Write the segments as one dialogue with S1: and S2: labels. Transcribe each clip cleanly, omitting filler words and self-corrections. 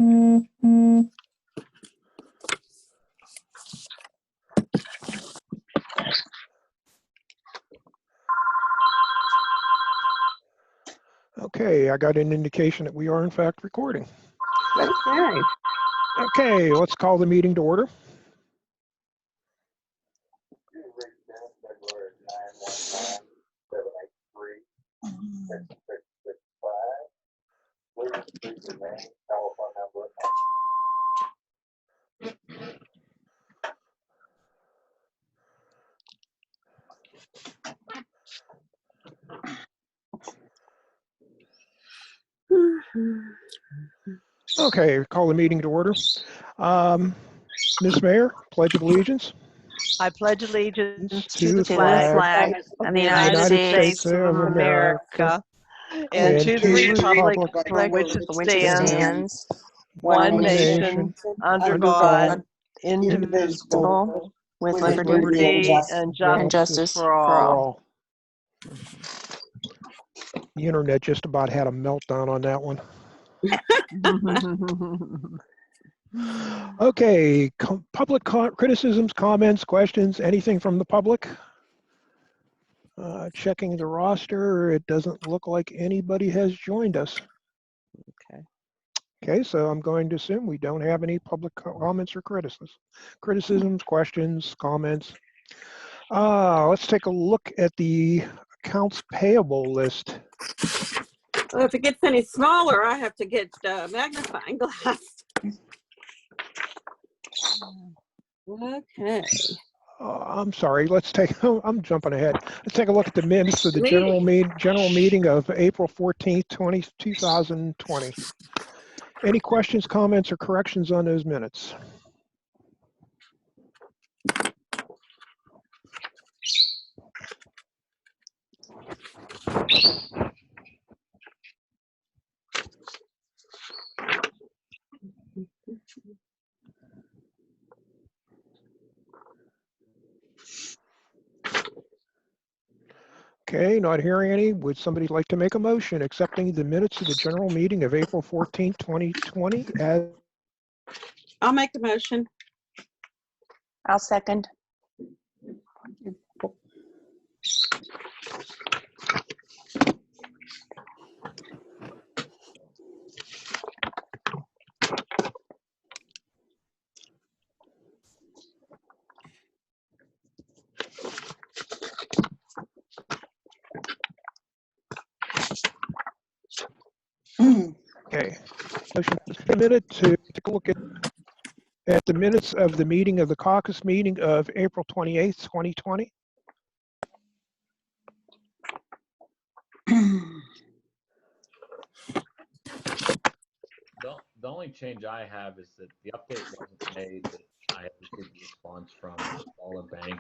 S1: Okay, I got an indication that we are in fact recording.
S2: Okay.
S1: Okay, let's call the meeting to order. Okay, call the meeting to order. Ms. Mayor, Pledge of Allegiance.
S3: I pledge allegiance
S1: To
S3: to the flag
S2: of
S3: of the United States of America and to the republic for which it stands, one nation, under God, indivisible, with liberty and justice for all.
S1: The internet just about had a meltdown on that one. Okay, public criticisms, comments, questions, anything from the public? Checking the roster, it doesn't look like anybody has joined us. Okay, so I'm going to assume we don't have any public comments or criticisms, questions, comments. Let's take a look at the accounts payable list.
S2: Well, if it gets any smaller, I have to get magnifying glass. Okay.
S1: I'm sorry, I'm jumping ahead. Let's take a look at the minutes of the general meeting of April 14th, 2020. Any questions, comments, or corrections on those minutes? Okay, not hearing any. Would somebody like to make a motion accepting the minutes of the general meeting of April 14th, 2020 as?
S2: I'll make the motion.
S4: I'll second.
S1: Okay, motion is submitted to take a look at the minutes of the meeting of the caucus meeting of April 28th, 2020.
S5: The only change I have is that the update wasn't made that I have received a response from Smaller Bank.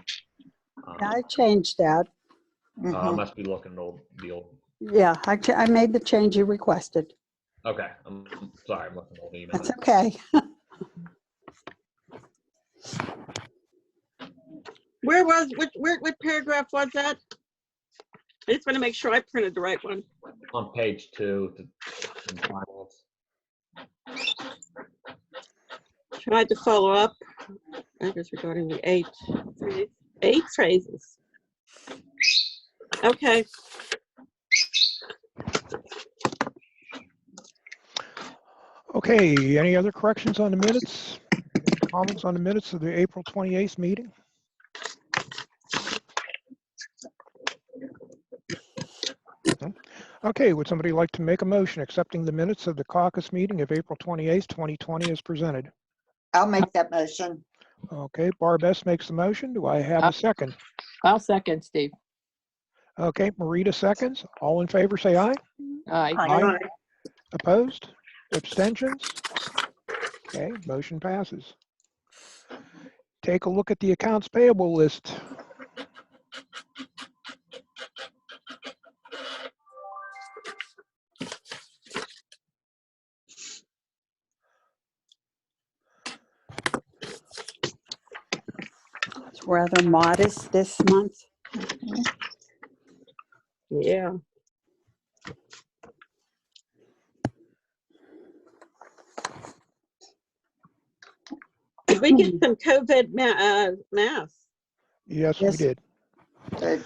S6: I changed that.
S5: I must be looking at the old.
S6: Yeah, I made the change you requested.
S5: Okay, I'm sorry, I'm looking at old email.
S6: That's okay.
S2: What paragraph was that? I just want to make sure I printed the right one.
S5: On page 2, in finance.
S2: Tried to follow up. I guess regarding the eight phrases. Okay.
S1: Okay, any other corrections on the minutes? Any comments on the minutes of the April 28th meeting? Okay, would somebody like to make a motion accepting the minutes of the caucus meeting of April 28th, 2020 as presented?
S7: I'll make that motion.
S1: Okay, Barb S. makes the motion. Do I have a second?
S8: I'll second, Steve.
S1: Okay, Marita seconds. All in favor, say aye.
S8: Aye.
S1: Aye. Opposed? Abstentions? Okay, motion passes. Take a look at the accounts payable list.
S6: It's rather modest this month.
S2: Yeah. Did we get some COVID masks?
S1: Yes, we
S6: Yes.
S1: did.
S7: Good.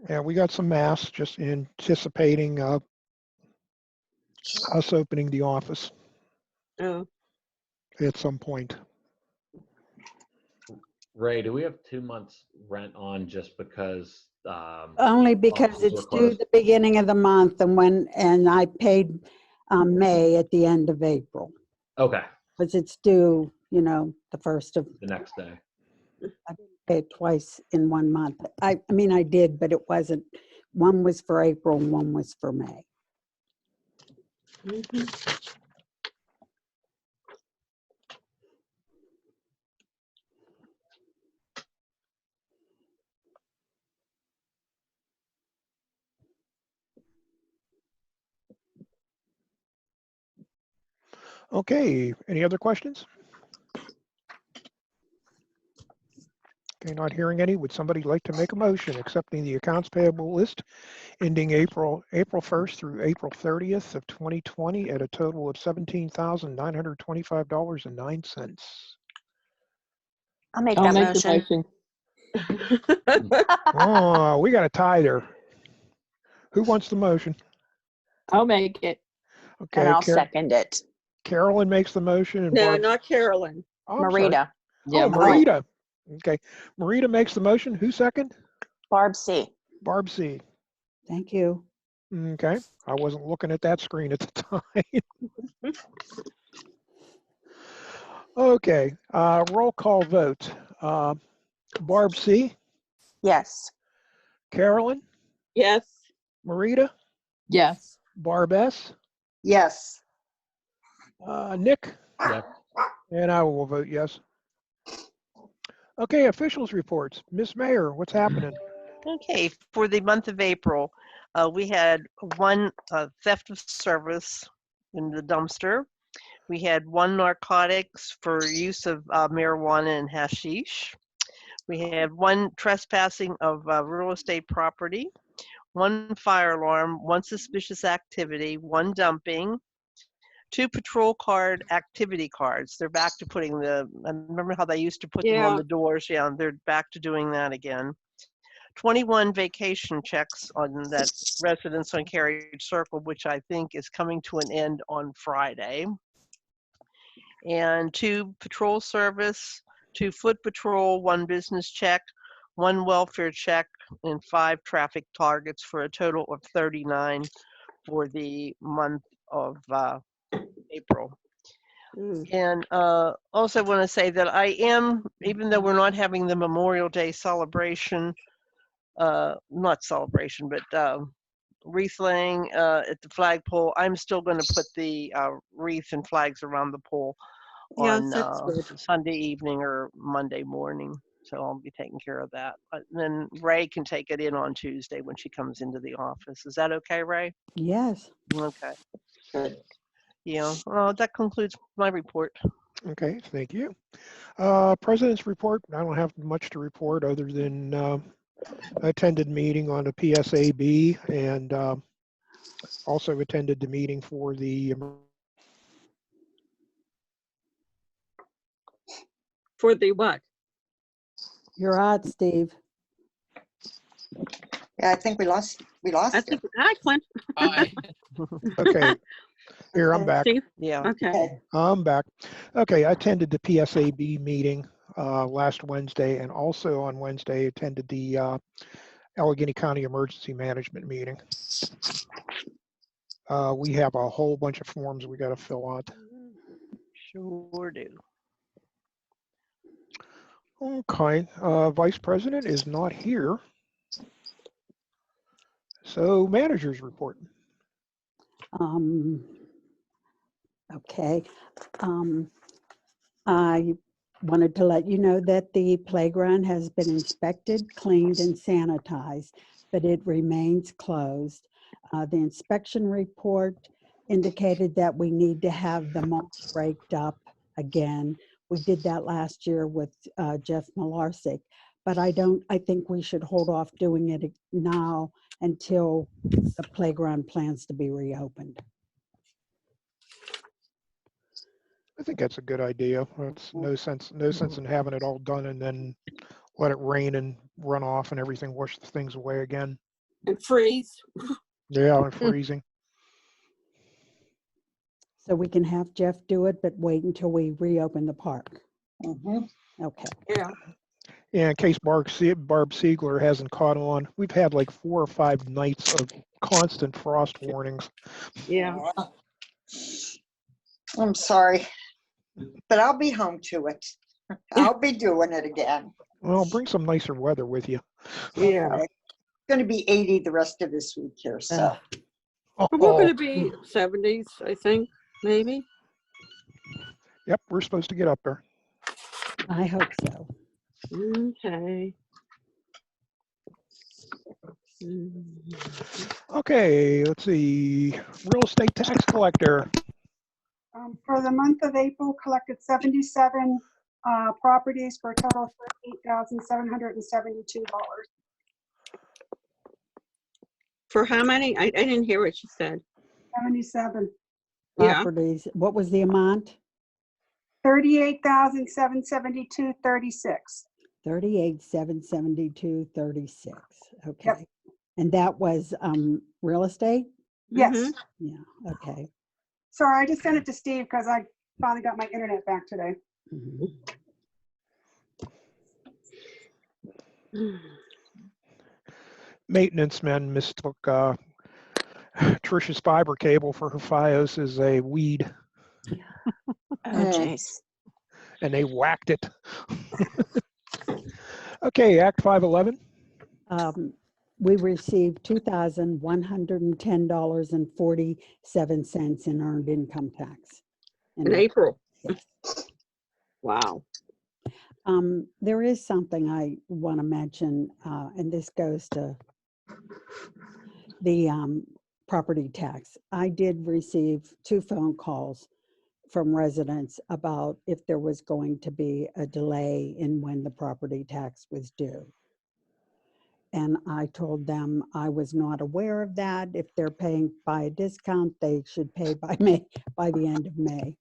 S1: Yeah, we got some masks just anticipating us opening the office
S2: Oh,
S1: at some point.
S5: Ray, do we have 2 months rent on just because?
S6: Only because
S5: Offices
S6: it's
S5: were
S6: due
S5: closed?
S6: the beginning of the month and I paid May at the end of April.
S5: Okay,
S6: Because it's due, the first of,
S5: the next day.
S6: I paid twice in 1 month. I mean, I did, but it wasn't, one was for April and one was for May.
S2: mhm.
S1: Okay, any other questions? Okay, not hearing any. Would somebody like to make a motion accepting the accounts payable list ending April 1st through April 30th of 2020 at a total of $17,925.09?
S4: I'll make
S8: I'll
S4: that
S8: make the
S4: motion.
S8: motion.
S1: Oh, we got a tie there. Who wants the motion?
S8: I'll make it.
S4: And
S1: Okay,
S4: I'll second it.
S1: Carolyn makes the motion and
S2: No,
S1: Barb.
S2: not Carolyn.
S1: Oh, I'm sorry.
S4: Marita,
S8: Yeah,
S1: Oh, Marita. Okay, Marita makes the motion. Who second?
S4: Barb C.
S1: Barb C.
S6: Thank you.
S1: Okay, I wasn't looking at that screen at the time. Okay, roll call vote. Barb C,
S4: Yes.
S1: Carolyn,
S2: Yes.
S1: Marita,
S8: Yes.
S1: Barb S,
S7: Yes.
S1: Nick,
S5: Yes.
S1: and I will vote yes. Okay, officials reports. Miss Mayor, what's happening?
S3: Okay, for the month of April, we had one theft of service in the dumpster. We had one narcotics for use of marijuana and hashish. We had one trespassing of real estate property, one fire alarm, one suspicious activity, one dumping, 2 patrol card activity cards. They're back to putting I remember how they used to put them on
S2: Yeah.
S3: the doors. Yeah, they're back to doing that again. 21 vacation checks on that residence on Carriage Circle, which I think is coming to an end on Friday. And 2 patrol service, 2 foot patrol, 1 business check, 1 welfare check, and 5 traffic targets for a total of 39 for the month of April.
S2: Mm.
S3: And also want to say that I am, even though we're not having the Memorial Day celebration, not celebration, but wreath laying at the flagpole, I'm still going to put the wreath and flags around the pole
S2: Yes,
S3: on
S2: that's good.
S3: Sunday evening or Monday morning. So I'll be taking care of that. But then Ray can take it in on Tuesday when she comes into the office. Is that okay, Ray?
S6: Yes.
S3: Okay.
S7: Good.
S3: Yeah. That concludes my report.
S1: Okay, thank you. President's report. I don't have much to report other than I attended meeting on the PSAB and also attended the meeting for the
S2: For the what?
S6: You're out, Steve.
S7: Yeah, I think we lost
S2: I
S7: you.
S2: think, hi, Clint.
S8: Aye.
S1: Okay, here I'm back.
S2: Steve?
S3: Yeah.
S2: Okay.
S7: Okay.
S1: I'm back. Okay, I attended the PSAB meeting last Wednesday and also on Wednesday attended the Allegheny County Emergency Management meeting. We have a whole bunch of forms we got to fill out.
S3: Sure do.
S1: Okay, Vice President is not here. So manager's report.
S6: Okay. I wanted to let you know that the playground has been inspected, cleaned, and sanitized, but it remains closed. The inspection report indicated that we need to have the mulch raked up again. We did that last year with Jeff Malarsic, but I think we should hold off doing it now until the playground plans to be reopened.
S1: I think that's a good idea. It's no sense in having it all done and then let it rain and run off and everything, wash the things away again.
S2: And freeze.
S1: Yeah, and freezing.
S6: So we can have Jeff do it, but wait until we reopen the park.
S7: Mhm.
S6: Okay.
S2: Yeah.
S1: Yeah, in case Barb Siegler hasn't caught on, we've had like 4 or 5 nights of constant frost warnings.
S2: Yeah.
S7: I'm sorry, but I'll be home to it. I'll be doing it again.
S1: Well, bring some nicer weather with you.
S2: Yeah.
S7: Okay. It's going to be 80 the rest of this week here, so.
S2: But we're going to be 70s, I think, maybe.
S1: Yep, we're supposed to get up there.
S6: I hope so.
S2: Okay.
S1: Okay, let's see. Real estate tax collector.
S9: For the month of April, collected 77 properties for a total of $8,772.
S2: For how many? I didn't hear what you said.
S9: 77.
S2: Yeah.
S6: Properties. What was the amount?
S9: 38,772.36.
S6: 38,772.36. Okay.
S9: Yep.
S6: And that was real estate?
S9: Yes.
S2: Mhm.
S6: Yeah. Okay.
S9: Sorry, I just sent it to Steve because I finally got my internet back today.
S6: Mhm.
S1: Maintenance men mistook Trisha's fiber cable for her Fios as a weed,
S4: Oh, jeez.
S1: and they whacked it. Okay, Act 511.
S6: We received $2,110.47 in earned income tax.
S2: In April.
S6: Yes.
S2: Wow.
S6: There is something I want to mention, and this goes to the property tax. I did receive 2 phone calls from residents about if there was going to be a delay in when the property tax was due. And I told them I was not aware of that. If they're paying by a discount, they should pay by the end of May.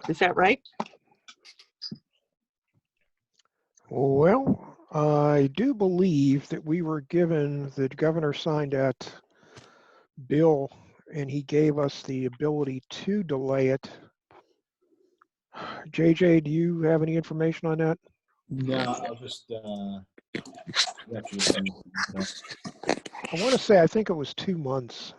S2: Is that right?
S1: Well, I do believe that we were given, the governor signed that bill and he gave us the ability to delay it. JJ, do you have any information on that?
S10: No, I'll just
S1: I want to say, I think it was 2 months.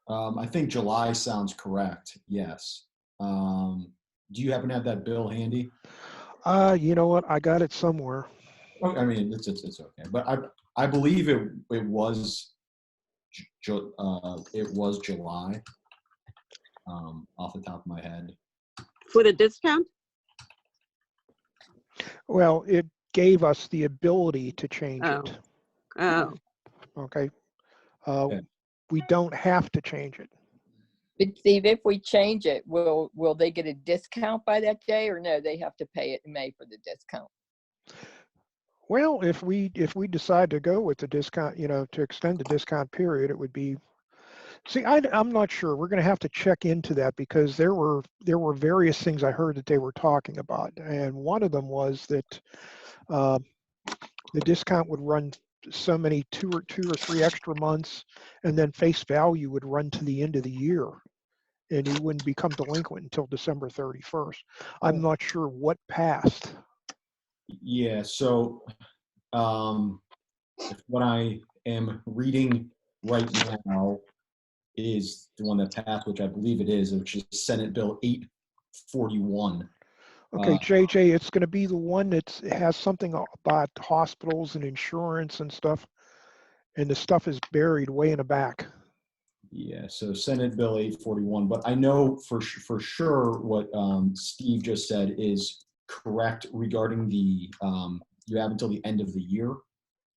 S10: I think July sounds correct. Yes. Do you happen to have that bill handy?
S1: You know what? I got it somewhere.
S10: I mean, it's okay, but I believe it was July. Off the top of my head.
S2: With a discount?
S1: Well, it gave us the ability to change it.
S2: Oh.
S1: Okay.
S10: Okay.
S1: We don't have to change it.
S8: But Steve, if we change it, will they get a discount by that day, or no, they have to pay it in May for the discount?
S1: Well, if we decide to go with the discount, to extend the discount period, it would be. See, I'm not sure. We're going to have to check into that because there were various things I heard that they were talking about, and one of them was that the discount would run so many 2 or 3 extra months, and then face value would run to the end of the year, and you wouldn't become delinquent until December 31st. I'm not sure what passed.
S10: Yeah. So, what I am reading right now is the one that passed, which I believe it is, which is Senate Bill 841.
S1: Okay, JJ, it's going to be the one that has something about hospitals and insurance and stuff, and the stuff is buried way in the back.
S10: Yeah, so Senate Bill 841, but I know for sure what Steve just said is correct regarding the, you have until the end of the year.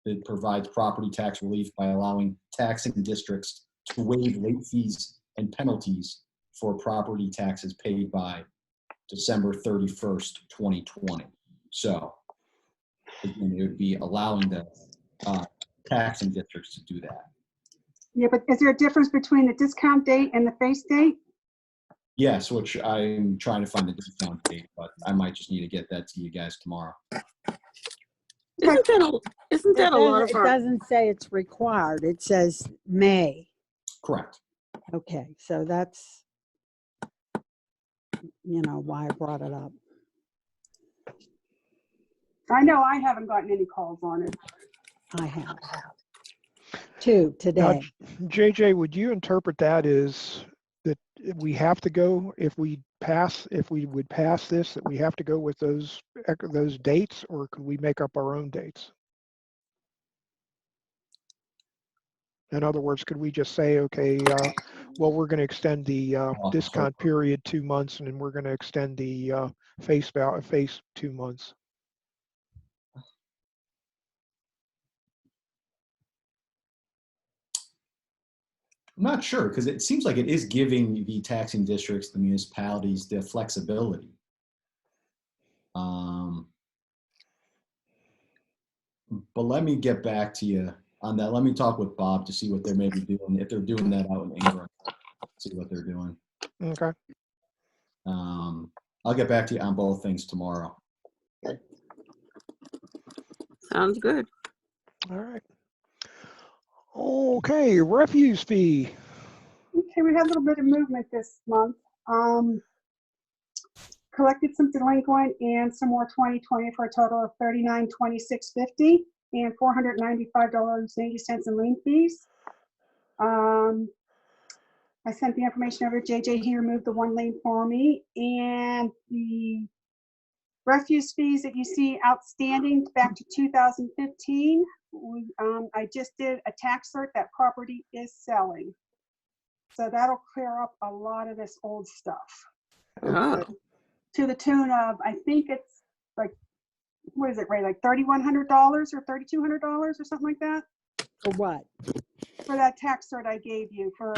S10: It provides property tax relief by allowing taxing districts to waive late fees and penalties for property taxes paid by December 31st, 2020. So again, it would be allowing the taxing districts to do that.
S9: Yeah, but is there a difference between the discount date and the face date?
S10: Yes, which I'm trying to find the discount date, but I might just need to get that to you guys tomorrow.
S2: Isn't that a lot of
S6: It
S2: our,
S6: doesn't say it's required. It says may.
S10: Correct.
S6: Okay, so that's, you know, why I brought it up.
S9: I know I haven't gotten any calls on it.
S6: I have. 2 today.
S1: Now, JJ, would you interpret that as that we have to go, if we would pass this, that we have to go with those dates, or could we make up our own dates? In other words, could we just say, okay, well, we're going to extend the discount period 2 months, and then we're going to extend the face 2 months?
S10: I'm not sure, because it seems like it is giving the taxing districts, the municipalities, the flexibility. But let me get back to you on that. Let me talk with Bob to see what they're maybe doing, if they're doing that out in Ingram, see what they're doing.
S1: Okay.
S10: I'll get back to you on both things tomorrow.
S2: sounds good.
S1: All right. Okay, refuse fee.
S9: Okay, we had a little bit of movement this month. Collected some delinquent and some more 2020 for a total of $39,2650 and $495.80 in lien fees. I sent the information over to JJ. He removed the 1 lien for me, and the refuse fees that you see outstanding back to 2015. I just did a tax cert. That property is selling, so that'll clear up a lot of this old stuff.
S2: Oh.
S9: To the tune of, I think it's like, what is it, Ray? Like $3,100 or $3,200 or something like that?
S6: For what?
S9: For that tax cert I gave you for.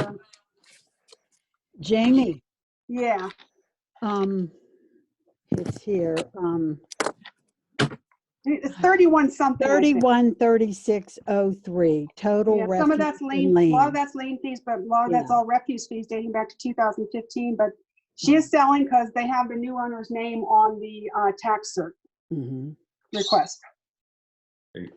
S6: Jamie.
S9: Yeah.
S6: It's here.
S9: It's 31 something.
S6: 313603 total.
S9: Yeah, some of that's lien, a lot of that's lien fees, but a lot of that's all refuse fees dating back to 2015. But she is selling because they have the new owner's name on the tax cert request.
S10: Great.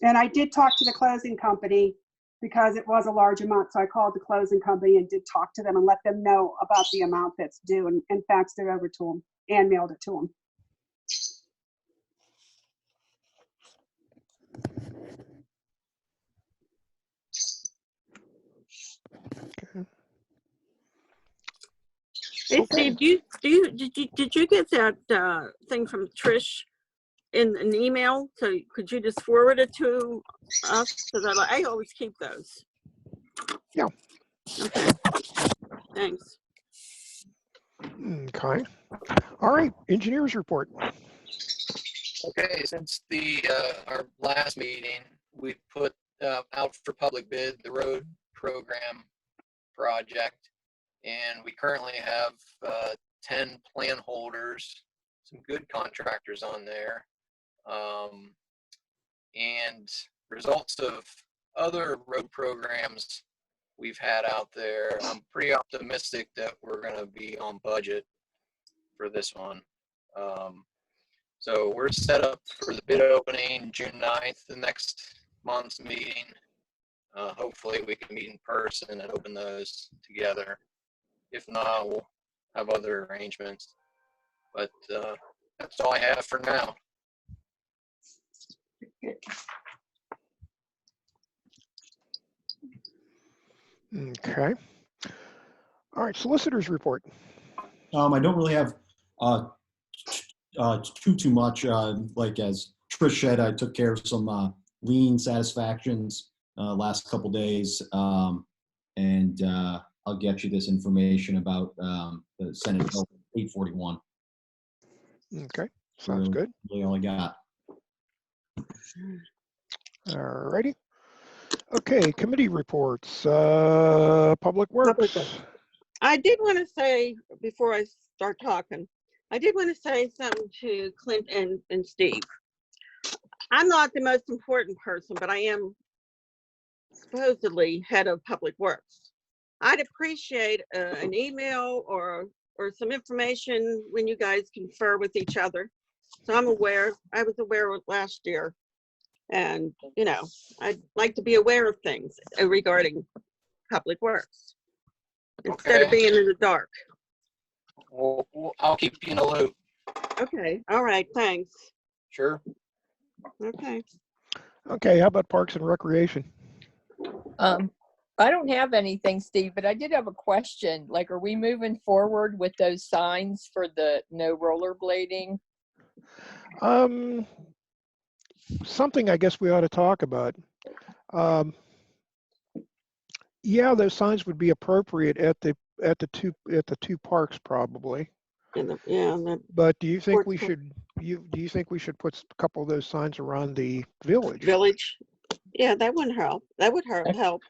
S9: And I did talk to the closing company because it was a large amount. So I called the closing company and did talk to them and let them know about the amount that's due, and faxed it over to them and mailed it to them.
S2: Hey, Steve, did you get that thing from Trish in an email? So could you just forward it to us? Because I always keep those.
S1: Yeah.
S2: Okay. Thanks.
S1: Okay. All right. Engineers report.
S11: Okay, since our last meeting, we put out for public bid the road program project, and we currently have 10 plan holders, some good contractors on there, and results of other road programs we've had out there. I'm pretty optimistic that we're going to be on budget for this one. So we're set up for the bid opening June 9th, the next month's meeting. Hopefully we can meet in person and open those together. If not, we'll have other arrangements. But that's all I have for now.
S1: Okay. All right. Solicitors report.
S10: I don't really have too much. Like as Trish said, I took care of some lien satisfactions last couple days, and I'll get you this information about the Senate Bill 841.
S1: Okay, sounds good.
S10: Really all I got.
S1: All righty. Okay, committee reports. Public Works.
S2: I did want to say, before I start talking, I did want to say something to Clint and Steve. I'm not the most important person, but I am supposedly head of Public Works. I'd appreciate an email or some information when you guys confer with each other. So I'm aware, I was aware of it last year. And, you know, I'd like to be aware of things regarding Public Works instead of
S11: Okay.
S2: being in the dark.
S11: Well, I'll keep you in the loop.
S2: Okay, all right, thanks.
S11: Sure.
S2: Okay.
S1: Okay, how about Parks and Recreation?
S8: I don't have anything, Steve, but I did have a question. Like, are we moving forward with those signs for the no rollerblading?
S1: Something I guess we ought to talk about. Yeah, those signs would be appropriate at the two parks probably. But do you think we should put a couple of those signs around the village?
S2: Village? Yeah, that wouldn't help. That would help.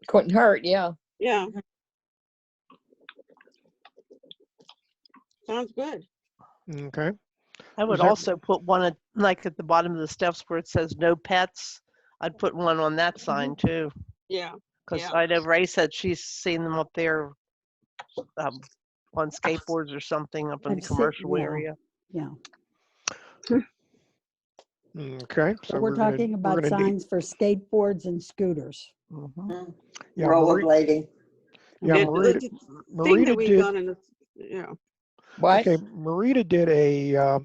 S8: Couldn't hurt, yeah.
S2: Yeah. Sounds good.
S1: Okay.
S3: I would also put one at, like at the bottom of the steps where it says no pets. I'd put one on that sign too.
S2: Yeah.
S3: Because I know Ray said she's seen them up there on skateboards or something up in the commercial area.
S6: Yeah.
S1: Okay. So
S6: we're talking about signs for skateboards and scooters.
S1: Yeah,
S7: rollerblading.
S1: Yeah, Marita did.
S8: What?
S1: Okay, Marita did a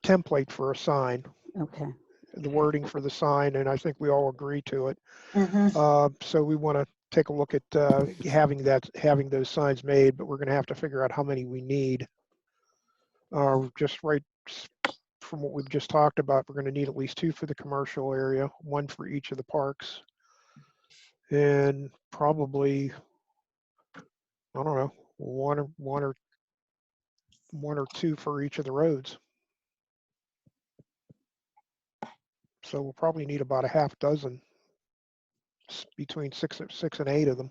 S1: template for a sign.
S6: Okay.
S1: The wording for the sign, and I think we all agree to it. So we want to take a look at having those signs made, but we're going to have to figure out how many we need. Just right from what we've just talked about, we're going to need at least 2 for the commercial area, 1 for each of the parks, and probably, I don't know, one or 2 for each of the roads. So we'll probably need about a half dozen, between 6 and 8 of them.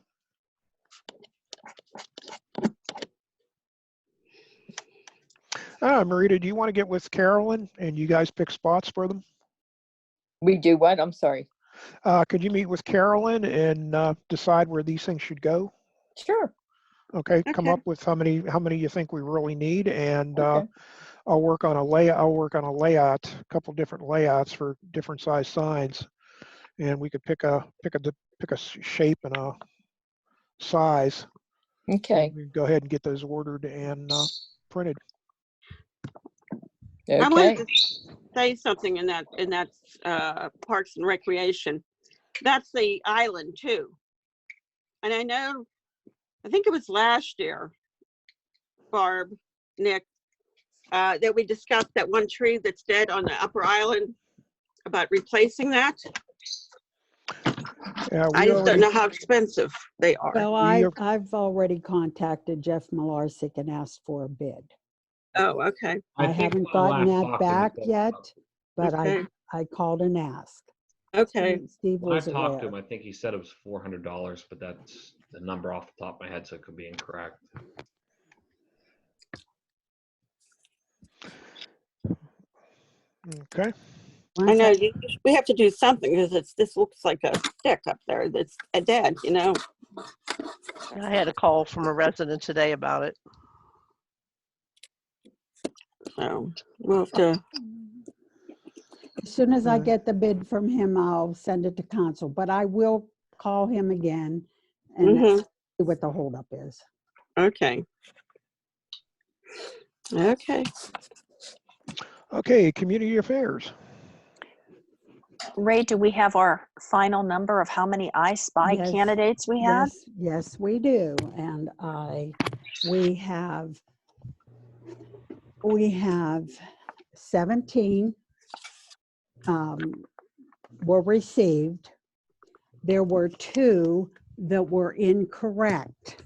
S1: Marita, do you want to get with Carolyn and you guys pick spots for them?
S8: We do what? I'm sorry.
S1: Could you meet with Carolyn and decide where these things should go?
S8: Sure.
S1: Okay. Come up with how many you think we really need, and
S8: Okay.
S1: I'll work on a layout, a couple different layouts for different size signs, and we could pick a shape and a size.
S8: Okay.
S1: We can go ahead and get those ordered and printed.
S8: Okay.
S2: I wanted to say something in that Parks and Recreation. That's the island too. And I think it was last year, Barb, Nick, that we discussed that one tree that's dead on the upper island, about replacing that.
S1: Yeah,
S2: I just don't know how expensive they are.
S6: Well, I've already contacted Jeff Malarsick and asked for a bid.
S2: Oh, okay.
S6: I haven't gotten that back yet, but I called and asked.
S2: Okay.
S6: Steve
S5: When I
S6: was
S5: talked to
S6: aware.
S5: him, I think he said it was $400, but that's the number off the top of my head, so it could be incorrect.
S1: Okay.
S2: I know we have to do something because this looks like a stick up there that's dead, you know.
S3: I had a call from a resident today about it.
S2: So we'll have to.
S6: As soon as I get the bid from him, I'll send it to council, but I will call him again and see what the holdup is.
S2: Okay. Okay.
S1: Okay, community affairs.
S4: Ray, do we have our final number of how many I Spy candidates we had?
S6: Yes, we do. And we have 17 were received. There were 2 that were incorrect.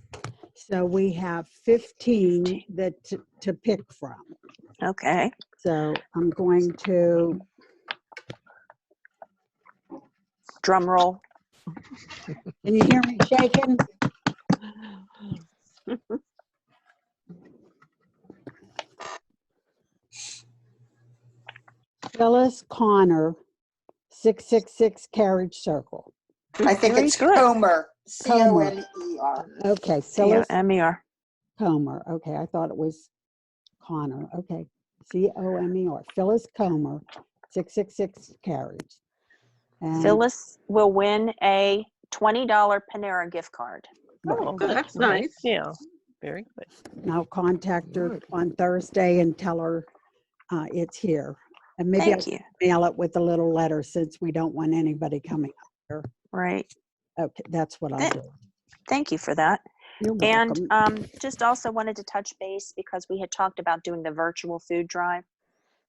S6: So we have 15 that to pick from.
S4: Okay.
S6: So I'm going to
S4: drum roll.
S6: Can you hear me shaking? Phyllis Connor, 666 Carriage Circle.
S7: I think it's
S4: Good.
S7: Comer,
S6: Comer.
S7: Coner.
S6: Okay, Phyllis
S4: C-O-M-E-R.
S6: Comer. Okay, I thought it was Connor. Okay, C-O-M-E-R. Phyllis Comer, 666 carriage. And
S4: Phyllis will win a $20 Panera gift card.
S3: Oh,
S2: Oh, that's nice.
S3: Yeah, very good.
S6: I'll contact her
S1: Right.
S6: on Thursday and tell her it's here. And maybe
S4: Thank
S6: I'll
S4: you.
S6: mail it with a little letter since we don't want anybody coming up here.
S4: Right.
S6: Okay, that's what I'll do.
S4: Thank you for that.
S6: You're
S4: And
S6: welcome.
S4: just also wanted to touch base because we had talked about doing the virtual food drive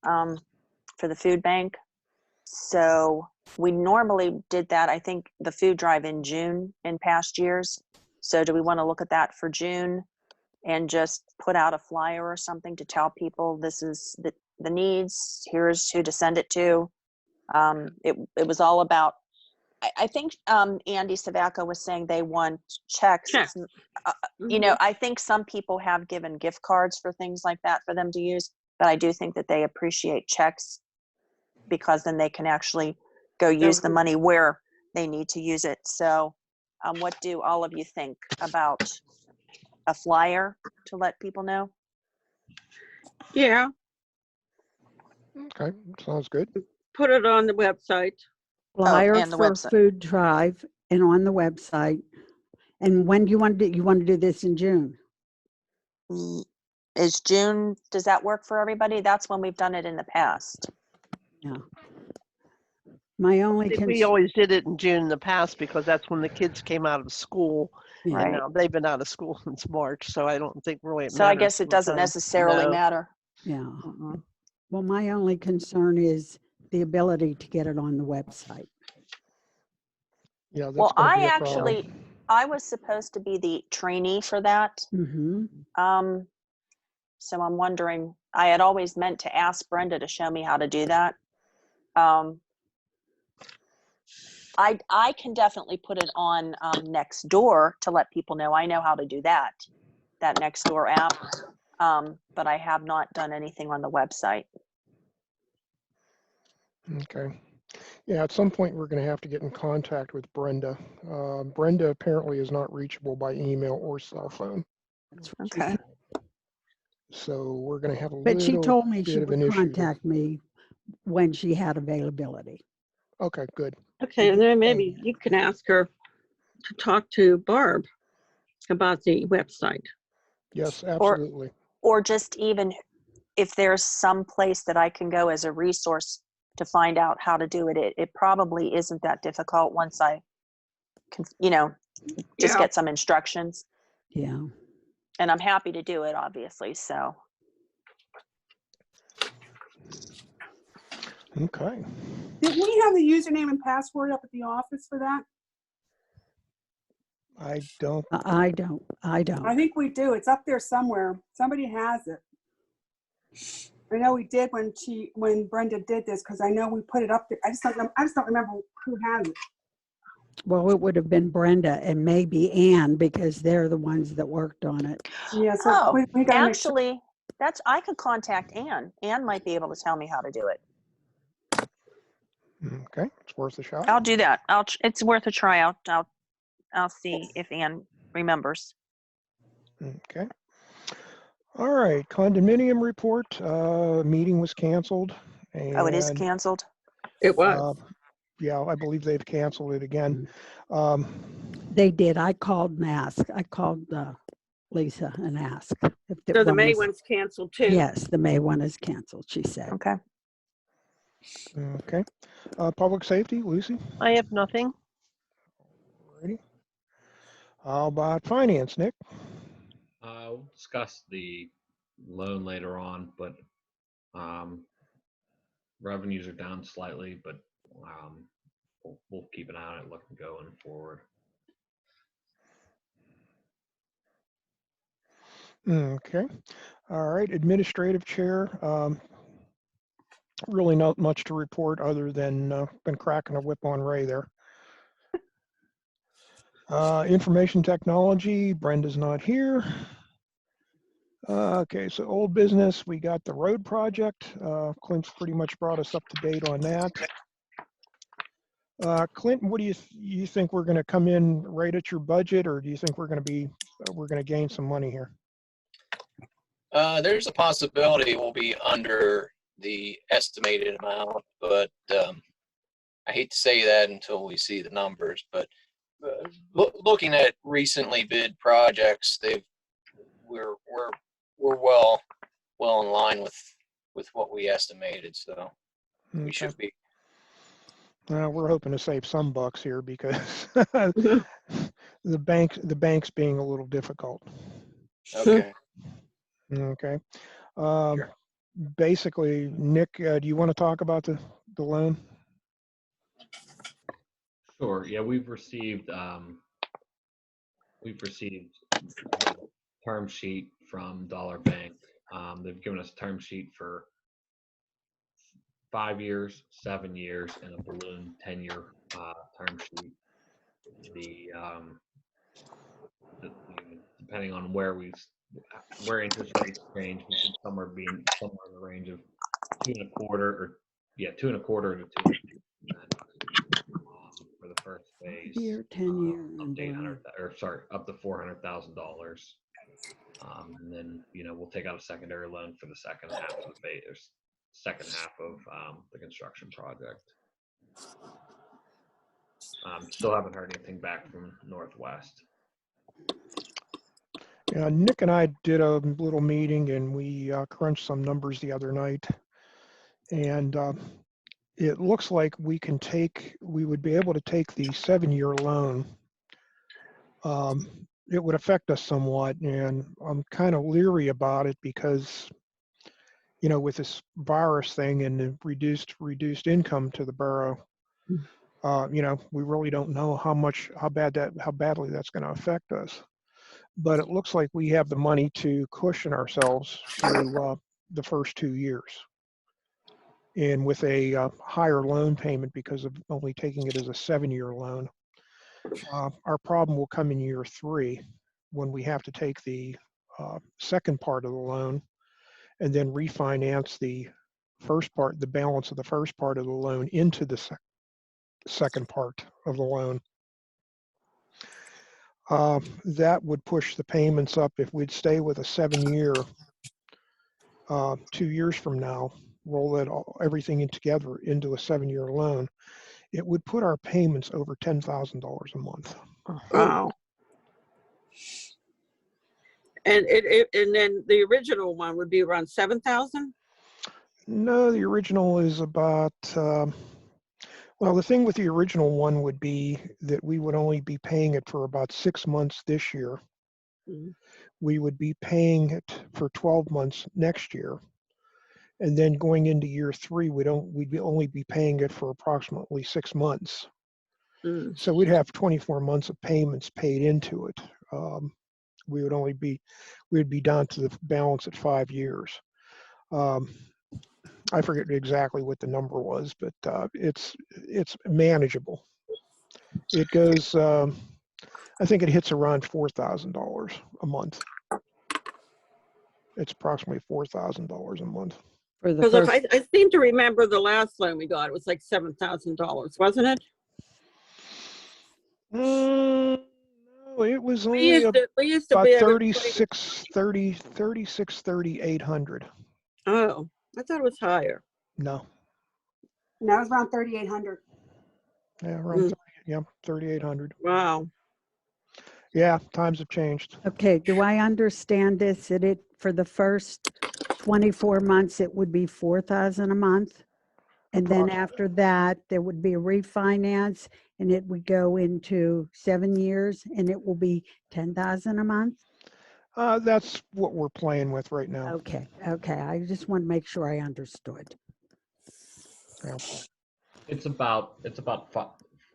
S4: for the food bank. So we normally did that, I think, the food drive in June in past years. So do we want to look at that for June and just put out a flyer or something to tell people this is the needs, here's who to send it to? It was all about, I think Andy Savacco was saying they want checks.
S2: Checks.
S4: You know, I think some people have given gift cards for things like that for them to use, but I do think that they appreciate checks because then they can actually go use the money where they need to use it. So what do all of you think about a flyer to let people know?
S2: Yeah,
S1: Okay, sounds good.
S2: put it on the website.
S6: Flyer
S4: and the
S6: for
S4: website.
S6: food drive and on the website. And when do you want to do? You want to do this in June?
S4: Is June, does that work for everybody? That's when we've done it in the past.
S6: Yeah. My only
S3: We
S6: concern.
S3: always did it in June in the past because that's when the kids came out of school.
S6: Yeah.
S3: And
S4: Right.
S3: now they've been out of school since March, so I don't think really it
S4: So I
S3: matters
S4: guess it
S3: what
S4: doesn't
S3: time.
S4: necessarily
S3: No.
S4: matter.
S6: Yeah.
S3: Mm-mm.
S6: Well, my only concern is the ability to get it on the website.
S1: Yeah, that's
S4: Well,
S1: gonna
S4: I
S1: be a
S4: actually,
S1: problem.
S4: I was supposed to be the trainee for that.
S6: Mm-hmm.
S4: So I'm wondering, I had always meant to ask Brenda to show me how to do that. I can definitely put it on Nextdoor to let people know I know how to do that Nextdoor app. But I have not done anything on the website.
S1: Okay. Yeah, at some point, we're gonna have to get in contact with Brenda. Brenda apparently is not reachable by email or cell phone.
S6: That's what she
S4: Okay.
S6: said.
S1: So we're gonna have a
S6: But she
S1: little
S6: told me she
S1: bit of
S6: would
S1: an issue there.
S6: contact me when she had availability.
S1: Okay, good.
S2: Okay, and then maybe you can ask her to talk to Barb about the website.
S1: Yes, absolutely.
S4: Or just even if there's some place that I can go as a resource to find out how to do it, it probably isn't that difficult once I can, just get some instructions.
S6: Yeah.
S4: And I'm happy to do it, obviously, so.
S1: Okay.
S9: Did we have the username and password up at the office for that?
S1: I don't.
S6: I don't.
S9: I think we do. It's up there somewhere. Somebody has it. I know we did when Brenda did this because I know we put it up there. I just don't remember who has it.
S6: Well, it would have been Brenda and maybe Ann because they're the ones that worked on it.
S9: Yeah, so we gotta make sure.
S4: Actually, I could contact Ann. Ann might be able to tell me how to do it.
S1: Okay, it's worth a shot.
S4: I'll do that. It's worth a try. I'll see if Ann remembers.
S1: Okay. All right, condominium report. Meeting was canceled.
S4: Oh, it is
S1: And,
S4: canceled?
S2: It was.
S1: yeah, I believe they've canceled it again.
S6: They did. I called and asked. I called Lisa and asked if
S2: So the
S6: one
S2: May
S6: was-
S2: one's canceled too.
S6: Yes, the May one is canceled, she said.
S4: Okay.
S1: Okay. Public safety, Lucy?
S3: I have nothing.
S1: Alrighty. How about finance, Nick?
S5: We'll discuss the loan later on, but revenues are down slightly, but we'll keep an eye on it looking going forward.
S1: Okay. All right. Administrative chair. Really not much to report other than been cracking a whip on Ray there. Information technology. Brenda's not here. Okay, so old business. We got the road project. Clint's pretty much brought us up to date on that. Clinton, what do you think we're going to come in right at your budget, or do you think we're going to gain some money here?
S11: There's a possibility we'll be under the estimated amount, but I hate to say that until we see the numbers. But looking at recently bid projects, we're well in line with what we estimated, so we
S1: Okay.
S11: should be.
S1: We're hoping to save some bucks here because the bank's being a little difficult.
S11: Okay.
S1: Okay.
S11: Sure.
S1: Basically, Nick, do you want to talk about the loan?
S5: Sure. Yeah, we've received term sheet from Dollar Bank. They've given us a term sheet for 5 years, 7 years, and a balloon 10-year term sheet. Depending on where interest rates change, we should somewhere in the range of 2.25 to 2.5% for the first phase.
S6: Year, 10 year.
S5: Up to up to $400,000. And then, we'll take out a secondary loan for the second half of the phase, second half of the construction project. Still haven't heard anything back from Northwest.
S1: Yeah, Nick and I did a little meeting and we crunched some numbers the other night, and it looks like we would be able to take the 7-year loan. It would affect us somewhat, and I'm kind of leery about it because, with this virus thing and the reduced income to the borough, we really don't know how badly that's going to affect us. But it looks like we have the money to cushion ourselves through the first 2 years. And with a higher loan payment because of only taking it as a 7-year loan, our problem will come in year 3 when we have to take the second part of the loan and then refinance the balance of the first part of the loan into the second part of the loan. That would push the payments up. If we'd stay with a 7-year, 2 years from now, roll everything in together into a 7-year loan, it would put our payments over $10,000 a month.
S2: Wow. And and then the original one would be around 7,000?
S1: No, the original is about, well, the thing with the original one would be that we would only be paying it for about 6 months this year.
S2: Mm-hmm.
S1: We would be paying it for 12 months next year. And then going into year 3, we'd only be paying it for approximately 6 months.
S2: Mm.
S1: So we'd have 24 months of payments paid into it. We'd be down to the balance at 5 years. I forget exactly what the number was, but it's manageable. It goes, I think it hits around $4,000 a month. It's approximately $4,000 a month.
S2: Because I seem to remember the last loan we got, it was like $7,000, wasn't it?
S1: No, it was only
S2: we used to
S1: about
S2: be able to
S1: 3,800.
S2: Oh, I thought it was higher.
S1: No.
S9: No, it was around 3,800.
S1: Yeah, around 3,800.
S2: Wow.
S1: Yeah, times have changed.
S6: Okay, do I understand this? That it for the first 24 months it would be 4,000 a month, and then after that there would be a refinance, and it would go into 7 years, and it will be 10,000 a month.
S1: That's what we're playing with right now.
S6: Okay. I just want to make sure I understood.
S1: Yeah.
S5: It's about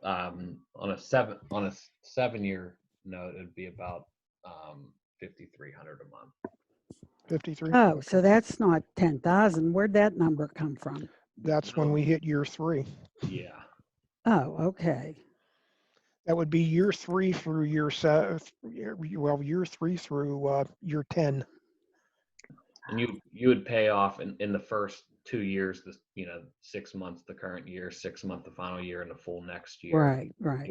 S5: on a 7-year note, it'd be about $5,300 a month.
S1: 53.
S6: Oh, so that's not 10,000. Where'd that number come from?
S1: That's when we hit year 3.
S5: Yeah.
S6: Oh, okay.
S1: That would be year 3 through year 7. Well, year 3 through year 10.
S5: And you would pay off in the first 2 years, the 6 months the current year, 6 month the final year, and the full next year.
S6: Right, right.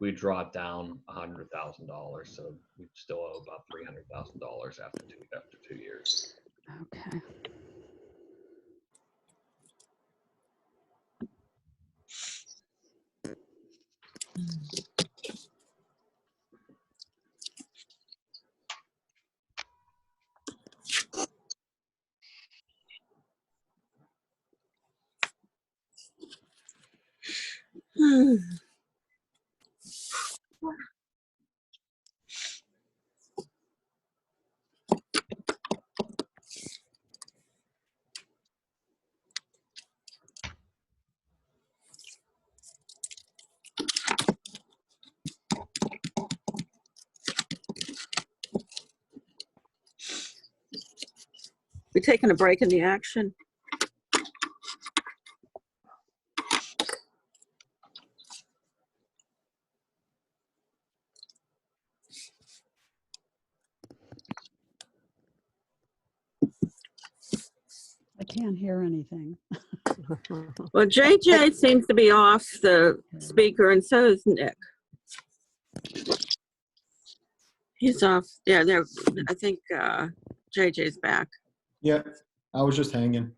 S5: We'd draw it down $100,000, so we'd still owe about $300,000 after 2 years.
S6: Okay.
S2: We taking a break in the action?
S6: I can't hear anything.
S2: Well, JJ seems to be off the speaker, and so is Nick. He's off. Yeah, there. I think JJ's back.
S10: Yeah, I was just hanging.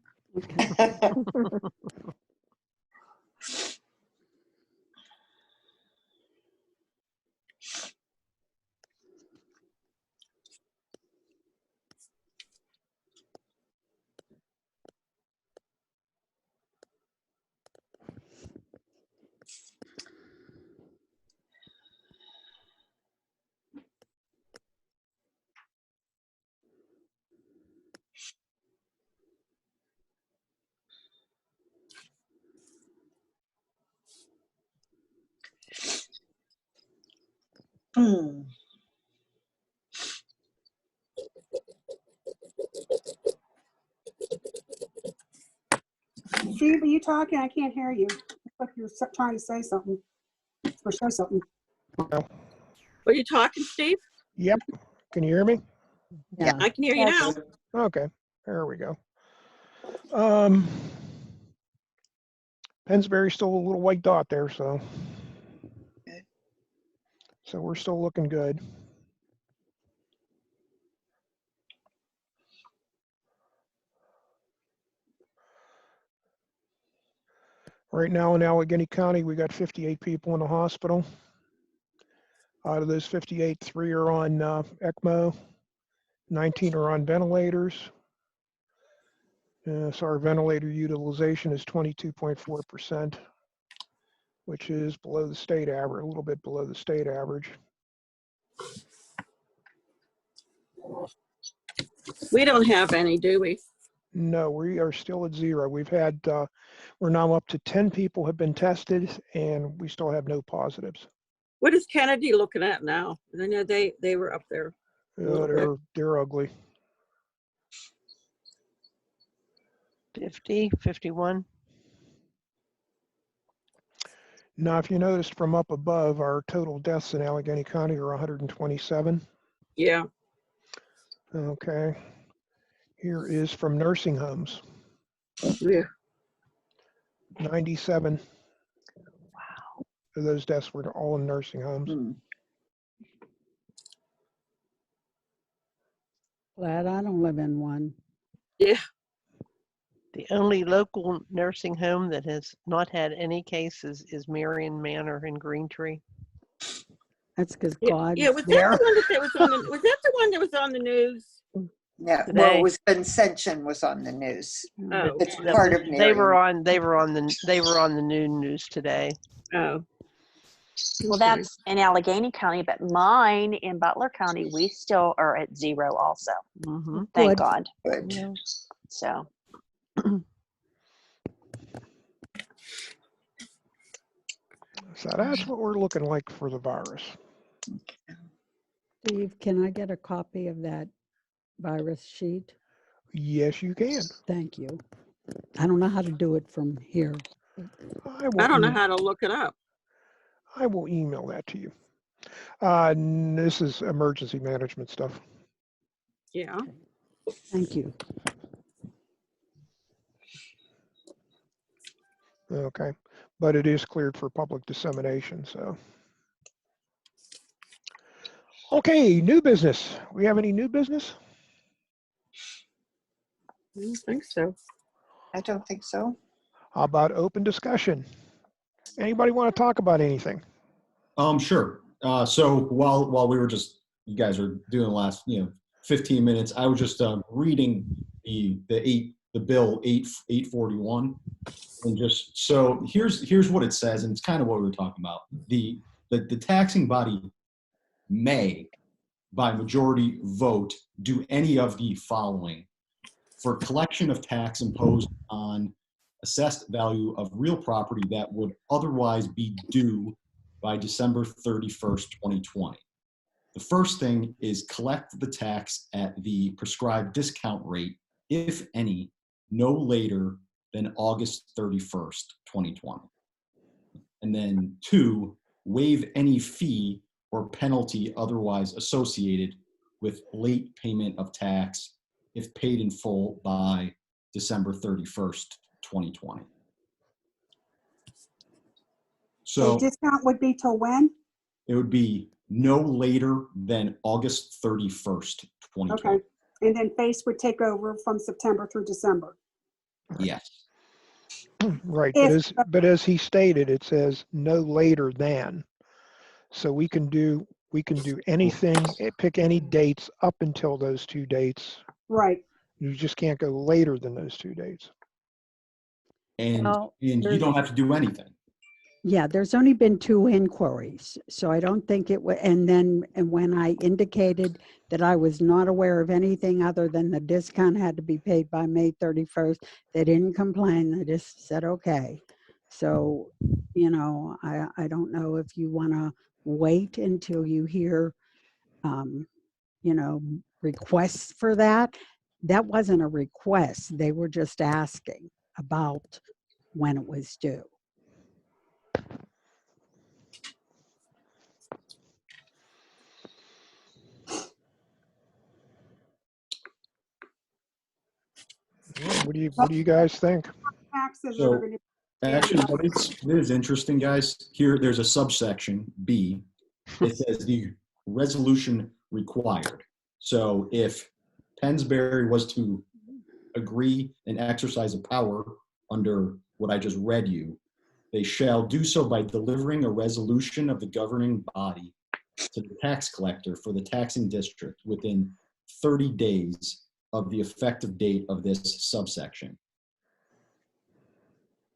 S9: Steve, are you talking? I can't hear you. It's like you're trying to say something or show something.
S2: Are you talking, Steve?
S1: Yep. Can you hear me?
S2: Yeah, I can hear you now.
S1: Okay. There we go. Pennsbury's still a little white dot there, so we're still looking good. Right now in Allegheny County, we got 58 people in the hospital. Out of those 58, 3 are on ECMO, 19 are on ventilators. So our ventilator utilization is 22.4%, which is below the state average, a little bit below the state average.
S2: We don't have any, do we?
S1: No, we are still at 0. We've had, we're now up to 10 people have been tested, and we still have no positives.
S2: What is Kennedy looking at now? I know they were up there.
S1: They're ugly.
S3: 50, 51.
S1: Now, if you noticed from up above, our total deaths in Allegheny County are 127.
S2: Yeah.
S1: Okay. Here is from nursing homes.
S2: Yeah.
S1: 97.
S3: Wow.
S1: of those deaths were all in nursing homes.
S6: Glad I don't live in one.
S2: Yeah.
S3: The only local nursing home that has not had any cases is Marion Manor in Greentree.
S6: That's because
S2: Yeah,
S6: God.
S2: yeah, was that the one that was on the? Was that the one that was on the news?
S7: Yeah,
S3: Today.
S7: well, it was Ascension was on the news.
S2: Oh,
S7: It's part of
S3: They were
S7: Marion.
S3: on the noon news today.
S2: oh.
S4: Well, that's in Allegheny County, but mine in Butler County, we still are at 0 also.
S3: Mm-hmm.
S4: Thank
S6: Good.
S4: God.
S7: Good.
S3: Yeah.
S4: So,
S1: So that's what we're looking like for the virus.
S6: Steve, can I get a copy of that virus sheet?
S1: Yes, you can.
S6: Thank you. I don't know how to do it from here.
S2: I don't know how to look it up.
S1: I will email that to you. This is emergency management stuff.
S2: Yeah.
S6: Thank you.
S1: Okay, but it is cleared for public dissemination, so. Okay, new business. We have any new business?
S2: I don't think so.
S7: I don't think so.
S1: How about open discussion? Anybody want to talk about anything?
S10: Sure. So while we were just, you guys are doing the last, 15 minutes, I was just reading the bill 841, and just so here's what it says, and it's kind of what we were talking about. The taxing body may, by majority vote, do any of the following: for collection of tax imposed on assessed value of real property that would otherwise be due by December 31st, 2020. The first thing is collect the tax at the prescribed discount rate, if any, no later than August 31st, 2020. And then 2, waive any fee or penalty otherwise associated with late payment of tax if paid in full by December 31st, 2020. So
S9: The discount would be till when?
S10: it would be no later than August 31st, 2020.
S9: Okay. And then FACE would take over from September through December.
S10: Yes.
S1: Right,
S9: If-
S1: but as he stated, it says no later than. So we can do anything, pick any dates up until those 2 dates.
S9: Right.
S1: You just can't go later than those 2 dates.
S10: And
S6: Well,
S10: you
S6: there's-
S10: don't have to do anything.
S6: Yeah, there's only been 2 inquiries, so I don't think it would, and when I indicated that I was not aware of anything other than the discount had to be paid by May 31st, they didn't complain, they just said, okay. So, I don't know if you want to wait until you hear, requests for that. That wasn't a request, they were just asking about when it was due.
S1: Yeah, what do you guys think?
S9: Taxes
S10: So,
S9: are going to.
S10: Actually, what is interesting, guys, here there's a subsection B. It says the resolution required. So if Pennsbury was to agree and exercise a power under what I just read you, they shall do so by delivering a resolution of the governing body to the tax collector for the taxing district within 30 days of the effective date of this subsection.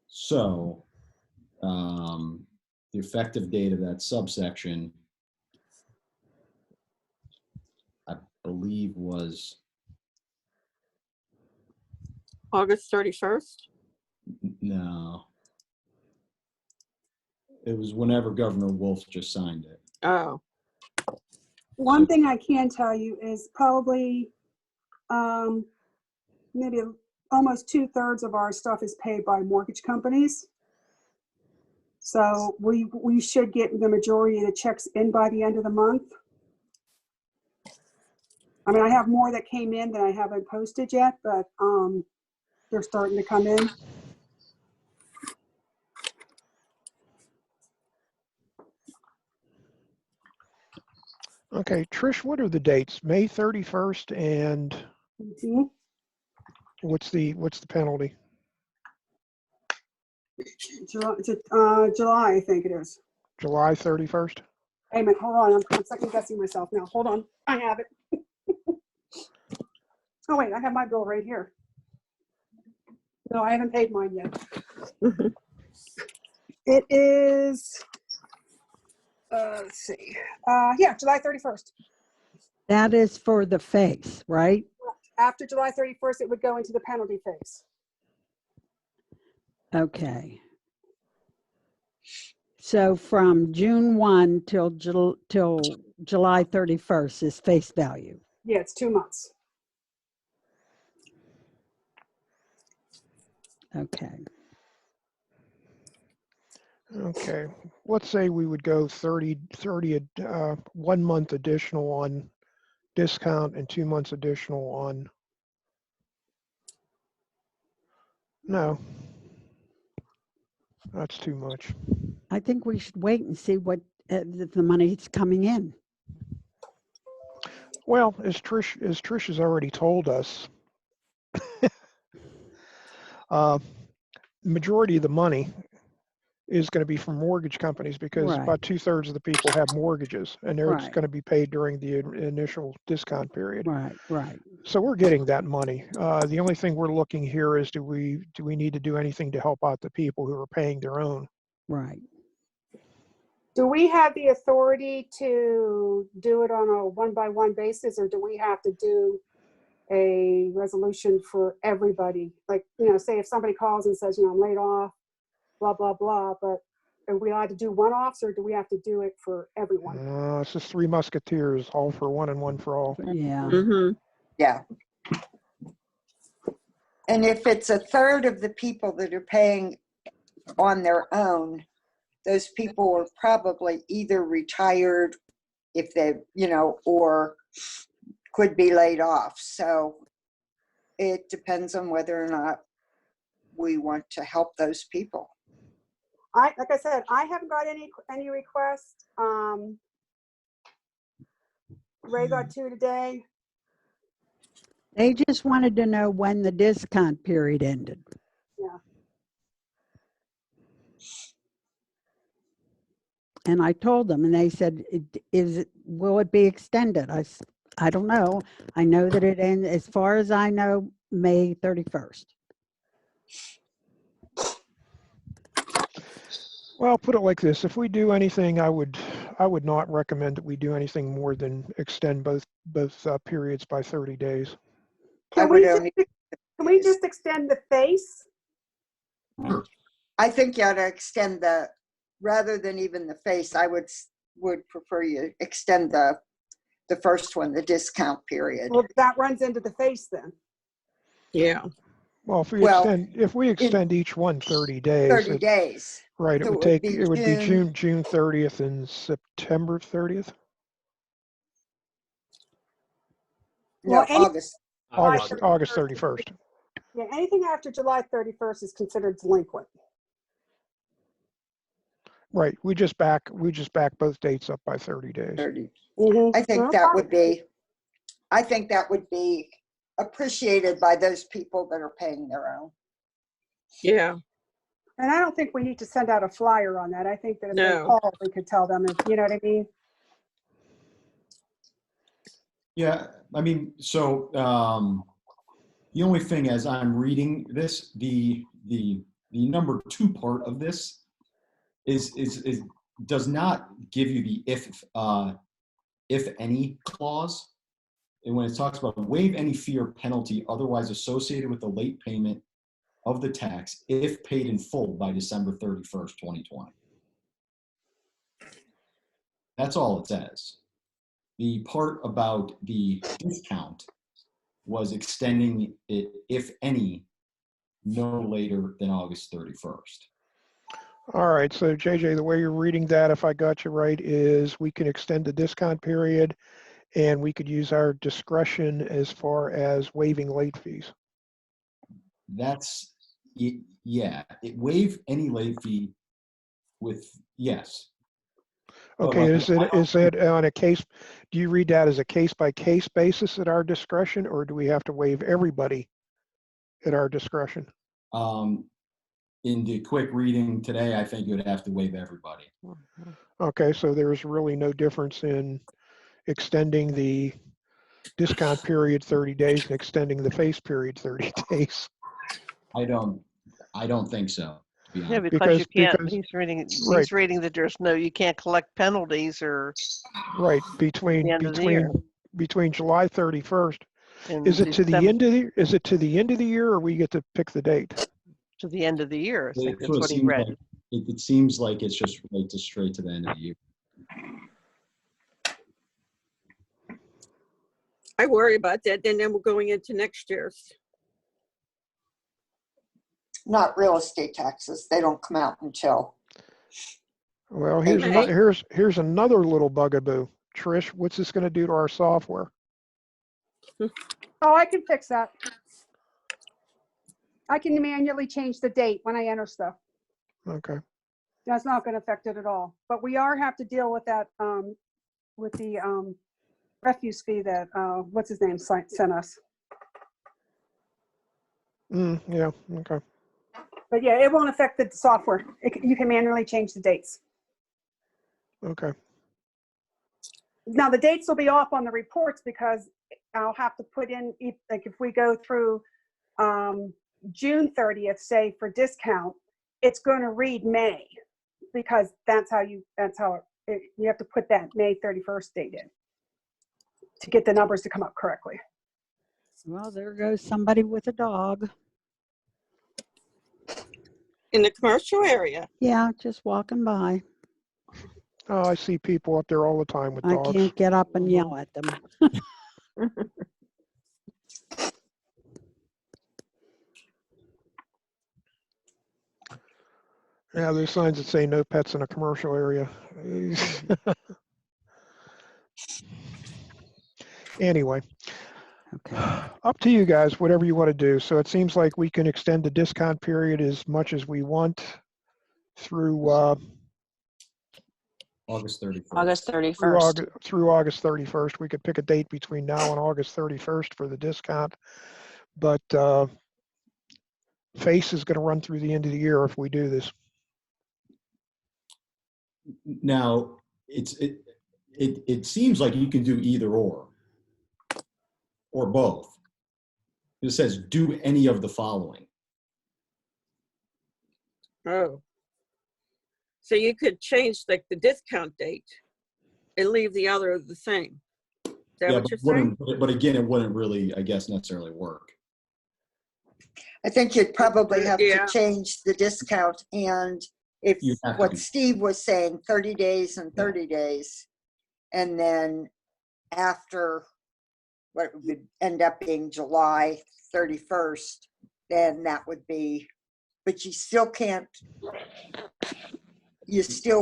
S10: So the effective date of that subsection, I believe, was
S2: August 31st?
S10: no. It was whenever Governor Wolf just signed it.
S2: Oh,
S9: One thing I can tell you is probably maybe almost 2/3 of our stuff is paid by mortgage companies. So we should get the majority of the checks in by the end of the month. I mean, I have more that came in that I haven't posted yet, but they're starting to come in.
S1: Okay, Trish, what are the dates? May 31st and
S9: Mhm.
S1: what's the penalty?
S9: July, I think it is.
S1: July 31st?
S9: Hey, man, hold on. I'm second guessing myself now. Hold on. I have it. Oh, wait, I have my bill right here. No, I haven't paid mine yet. It is, let's see. Yeah, July 31st.
S6: That is for the face, right?
S9: After July 31st, it would go into the penalty phase.
S6: Okay. So from June 1 till July 31st is face value.
S9: Yeah, it's 2 months.
S6: Okay.
S1: Okay, let's say we would go 30 1 month additional on discount and 2 months additional on, no. That's too much.
S6: I think we should wait and see what if the money's coming in.
S1: Well, as Trish has already told us, majority of the money is going to be from mortgage companies because
S6: Right.
S1: about 2/3 of the people have mortgages, and they're
S6: Right.
S1: going to be paid during the initial discount period.
S6: Right, right.
S1: So we're getting that money. The only thing we're looking here is do we need to do anything to help out the people who are paying their own?
S6: Right.
S9: Do we have the authority to do it on a one-by-one basis, or do we have to do a resolution for everybody? Like, say if somebody calls and says, I'm laid off, blah, blah, blah, but are we allowed to do one-offs, or do we have to do it for everyone?
S1: It's just Three Musketeers, all for one and one for all.
S6: Yeah.
S2: Mm-hmm.
S7: Yeah. And if it's a third of the people that are paying on their own, those people are probably either retired if they, or could be laid off. So it depends on whether or not we want to help those people.
S9: Like I said, I haven't got any requests. Ray got 2 today.
S6: They just wanted to know when the discount period ended.
S9: Yeah.
S6: And I told them, and they said, will it be extended? I don't know. I know that it ends, as far as I know, May 31st.
S1: Well, put it like this: if we do anything, I would not recommend that we do anything more than extend both periods by 30 days.
S9: Can we just extend the face?
S7: I think you ought to extend rather than even the face, I would prefer you extend the first one, the discount period.
S9: Well, that runs into the face then.
S2: Yeah.
S1: Well, if we extend each one 30 days.
S7: 30 days.
S1: Right,
S7: So
S1: it would be June 30th and September 30th.
S7: No, August.
S1: August 31st.
S9: Yeah, anything after July 31st is considered delinquent.
S1: Right, we just back both dates up by 30 days.
S7: 30.
S9: Mm-hmm.
S7: I think that would be appreciated by those people that are paying their own.
S2: Yeah.
S9: And I don't think we need to send out a flyer on that. I think that if they call, we could tell them, you know what I mean?
S10: Yeah, I mean, so the only thing as I'm reading this, the number 2 part of this is does not give you the if any clause. And when it talks about waive any fee or penalty otherwise associated with the late payment of the tax if paid in full by December 31st, 2020. That's all it says. The part about the discount was extending it, if any, no later than August 31st.
S1: All right, so JJ, the way you're reading that, if I got you right, is we can extend the discount period and we could use our discretion as far as waiving late fees.
S10: That's it. Yeah, it waive any late fee with, yes.
S1: Okay, is it on a case, do you read that as a case-by-case basis at our discretion, or do we have to waive everybody at our discretion?
S10: In the quick reading today, I think you would have to waive everybody.
S1: Okay, so there's really no difference in extending the discount period 30 days and extending the face period 30 days.
S10: I don't think so.
S3: Yeah, because you can't. He's reading that there's you can't collect penalties or.
S1: Right, between July 31st. Is it to the end of the year, or we get to pick the date?
S3: To the end of the year, I think
S10: That's
S3: what he read.
S10: Like, it seems like it's just straight to the end of the year.
S2: I worry about that. And then we're going into next year's.
S7: Not real estate taxes. They don't come out until.
S1: Well, here's another little bugaboo. Trish, what's this going to do to our software?
S9: Oh, I can fix that. I can manually change the date when I enter stuff.
S1: Okay.
S9: That's not going to affect it at all. But we have to deal with that, with the refuse fee that, what's his name, sent us.
S1: Yeah, okay.
S9: But yeah, it won't affect the software. You can manually change the dates.
S1: Okay.
S9: Now, the dates will be off on the reports because I'll have to put in, like if we go through June 30th, say for discount, it's going to read May because you have to put that May 31st date in to get the numbers to come up correctly.
S6: Well, there goes somebody with a dog.
S2: In the commercial area.
S6: Yeah, just walking by.
S1: Oh, I see people up there all the time with
S6: I
S1: dogs.
S6: can't get up and yell at them.
S1: Yeah, there's signs that say no pets in a commercial area. Anyway,
S6: Okay.
S1: up to you guys, whatever you want to do. So it seems like we can extend the discount period as much as we want through
S10: August 31st.
S4: August 31st.
S1: through August 31st. We could pick a date between now and August 31st for the discount, but FACE is going to run through the end of the year if we do this.
S10: Now, it seems like you can do either or both. It says do any of the following.
S2: Oh. So you could change like the discount date and leave the other the same. Is that
S10: Yeah,
S2: what you're saying?
S10: but again, it wouldn't really, I guess, necessarily work.
S7: I think you'd probably have
S2: Yeah.
S7: to change the discount, and if
S10: You'd have to
S7: what
S10: do-
S7: Steve was saying, 30 days and 30 days, and then after what would end up being July 31st, then that would be, but you still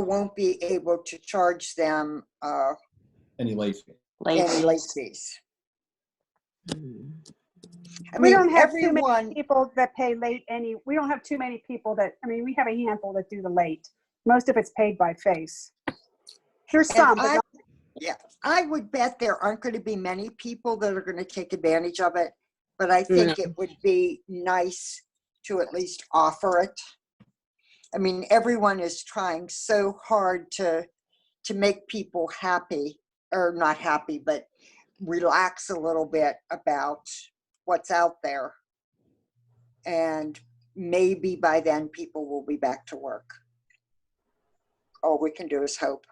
S7: won't be able to charge them
S10: Any late fee.
S7: any late fees. I
S9: We
S7: mean,
S9: don't have too
S7: everyone,
S9: many people that pay late we don't have too many people that, we have a handful that do the late. Most of it's paid by FACE. There's some, but
S7: I would bet there aren't going to be many people that are going to take advantage of it, but I think it would be nice to at least offer it. I mean, everyone is trying so hard to make people happy, or not happy, but relax a little bit about what's out there. And maybe by then people will be back to work. All we can do is hope.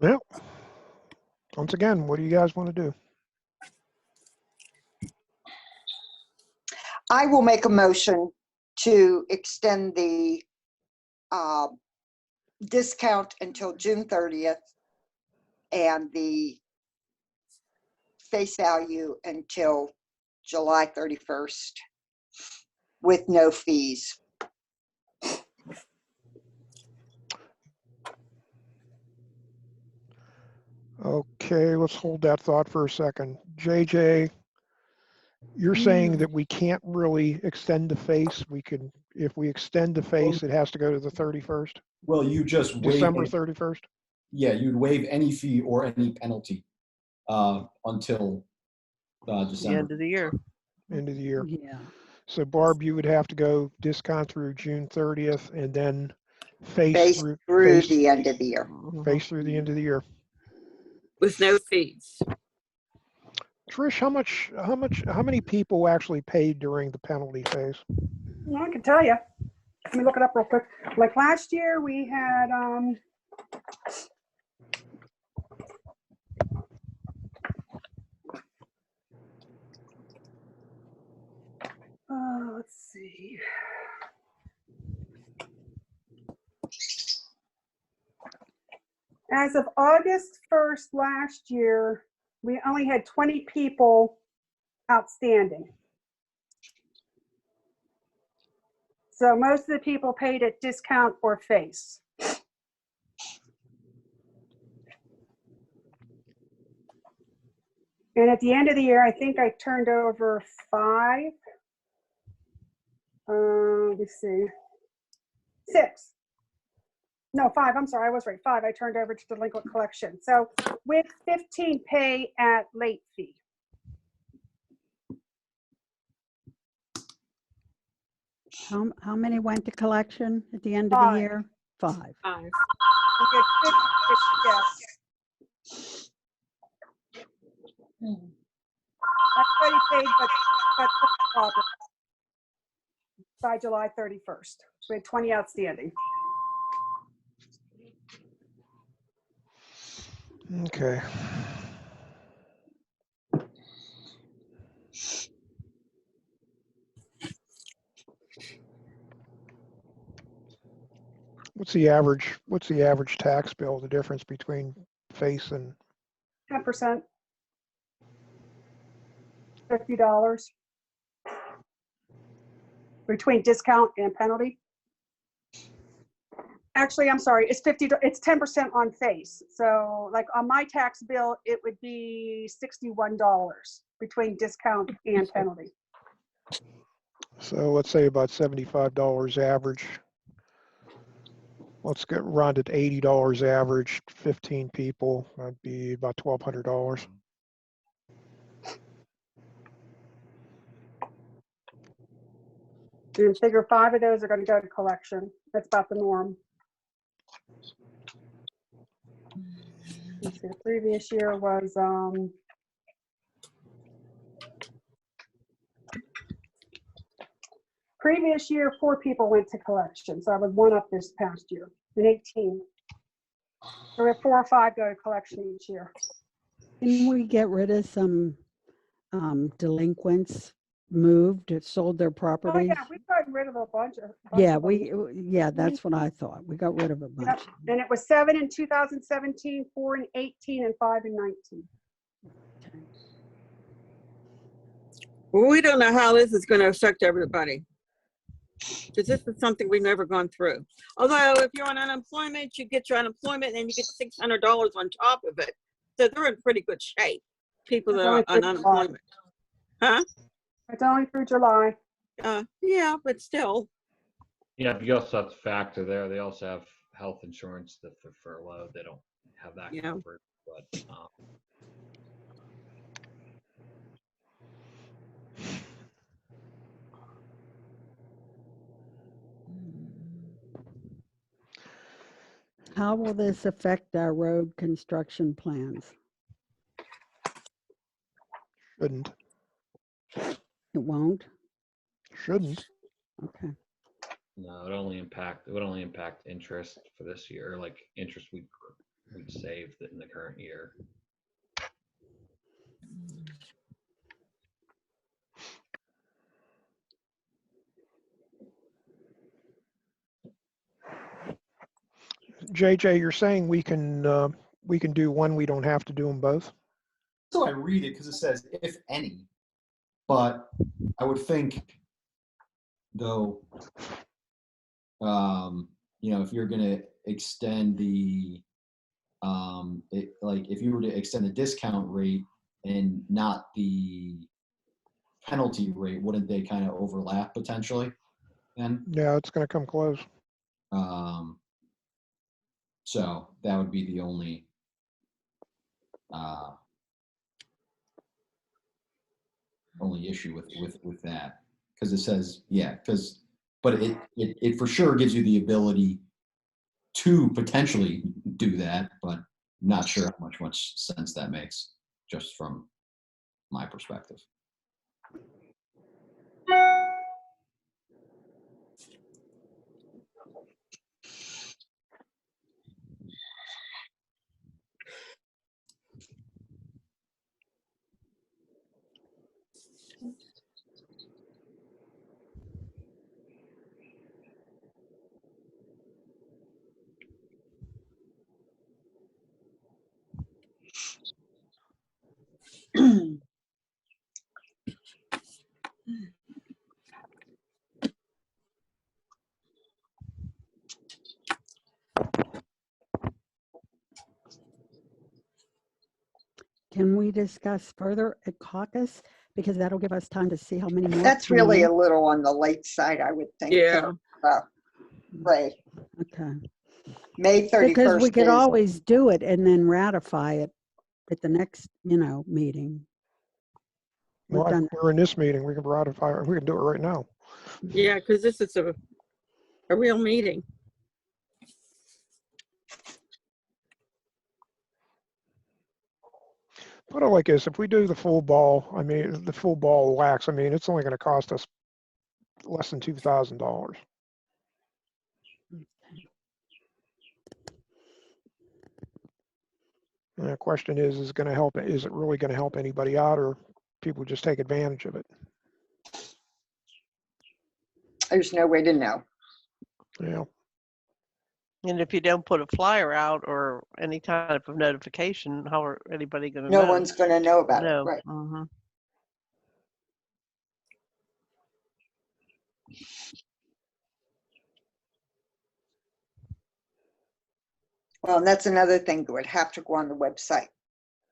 S1: Well, once again, what do you guys want to do?
S7: I will make a motion to extend the discount until June 30th and the face value until July 31st with no fees.
S1: Okay, let's hold that thought for a second. JJ, you're saying that we can't really extend the face. If we extend the face, it has to go to the 31st,
S10: Well, you just waive
S1: December 31st?
S10: Yeah, you'd waive any fee or any penalty until December.
S3: The end of the year.
S1: End of the year.
S6: Yeah.
S1: So Barb, you would have to go discount through June 30th and then face through
S7: the end of the year.
S1: Face through the end of the year.
S2: With no fees.
S1: Trish, how many people actually paid during the penalty phase?
S9: I can tell you. Let me look it up real quick. Like last year, we had let's see. As of August 1st last year, we only had 20 people outstanding. So most of the people paid at discount or face. And at the end of the year, I think I turned over 5. Let's see. 6. No, 5. I'm sorry, I was right. 5. I turned over to delinquent collection. So with 15 pay at late fee.
S6: How many went to collection at the end of
S9: 5.
S6: the year? 5.
S2: 5.
S9: We get 50, yes. Everybody paid but Robert by July 31st. So we had 20 outstanding.
S1: Okay. What's the average tax bill, the difference between face and
S9: 10%. $50 between discount and penalty. Actually, I'm sorry, it's 50. It's 10% on face. So like on my tax bill, it would be $61 between discount and penalty.
S1: so let's say about $75 average. Let's get rounded to $80 average, 15 people, that'd be about $1,200.
S9: And figure 5 of those are going to go to collection. That's about the norm. Let's see, the previous year was previous year 4 people went to collection, so I was 1 up this past year in 18. So we have 4 or 5 go to collection each year.
S6: Didn't we get rid of some delinquents, moved, sold their
S9: Oh
S6: properties?
S9: yeah, we've gotten rid of a bunch of.
S6: Yeah,
S9: of them.
S6: yeah, that's what I thought. We got rid of a bunch.
S9: Yep. And it was 7 in 2017, 4 in 18, and 5 in 19.
S2: Well, we don't know how this is going to affect everybody. Because this is something we've never gone through. Although if you're on unemployment, you get your unemployment and you get $600 on top of it. So they're in pretty good shape, people that are on unemployment. Huh?
S9: It's only through July.
S2: Yeah, but still.
S5: Yeah, but you also have to factor there. They also have health insurance that for furlough. They don't have that
S2: Yeah.
S5: covered. But
S6: How will this affect our road construction plans?
S1: Shouldn't.
S6: It won't?
S1: Shouldn't.
S6: Okay.
S5: no, it would only impact interest for this year, like interest we'd saved in the current year.
S1: JJ, you're saying we can do one, we don't have to do them both?
S10: So I read it because it says if any, but I would think though, if you're going to extend the, like if you were to extend the discount rate and not the penalty rate, wouldn't they kind of overlap potentially then?
S1: Yeah, it's going to come close.
S10: So that would be the only issue with that, because it says, yeah, but it for sure gives you the ability to potentially do that, but not sure how much sense that makes just from my perspective.
S6: can we discuss further at caucus? Because that'll give us time to see how many more.
S7: That's
S6: come
S7: really
S6: in.
S7: a little on the late side, I would think.
S2: Yeah.
S7: Right.
S6: Okay.
S7: May 31st.
S6: Because we could
S7: is-
S6: always do it and then ratify it at the next, meeting. We've
S1: Well,
S6: done,
S1: we're in this meeting. We can ratify it. We can do it right now.
S2: Yeah, because this is a real meeting.
S1: Put it like this, if we do the full ball, I mean, the full ball wax, I mean, it's only going to cost us less than $2,000. And the question is it going to help? Is it really going to help anybody out, or people just take advantage of it?
S7: There's no way to know.
S1: Yeah.
S3: And if you don't put a flyer out or any type of notification, how are anybody going to
S7: No
S3: know?
S7: one's going to know about
S3: No.
S7: it. Right.
S3: Mhm.
S7: Well, and that's another thing that would have to go on the website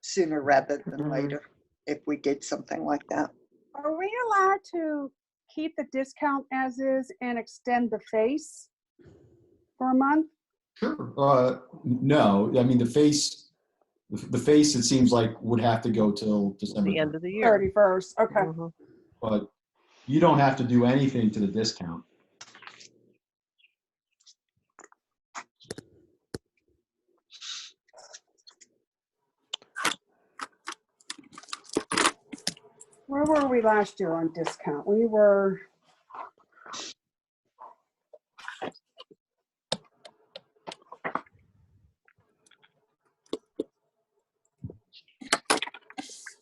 S7: sooner rather than
S3: Mhm.
S7: later if we did something like that.
S9: Are we allowed to keep the discount as is and extend the face for a month?
S10: Sure. No, I mean, the face, it seems like would have to go till December.
S3: The end of the year.
S9: 31st, okay.
S3: Mhm.
S10: But you don't have to do anything to the discount.
S9: Where were we last year on discount? We were,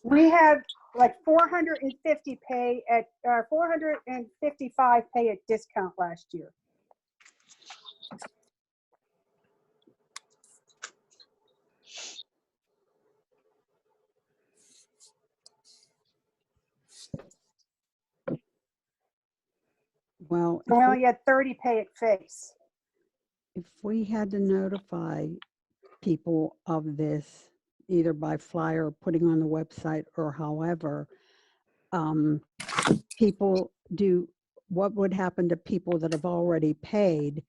S9: we had like 450 pay at, 455 pay at discount last year.
S6: well,
S9: We only had 30 pay at face.
S6: if we had to notify people of this, either by flyer or putting on the website or however, people what would happen to people that have already paid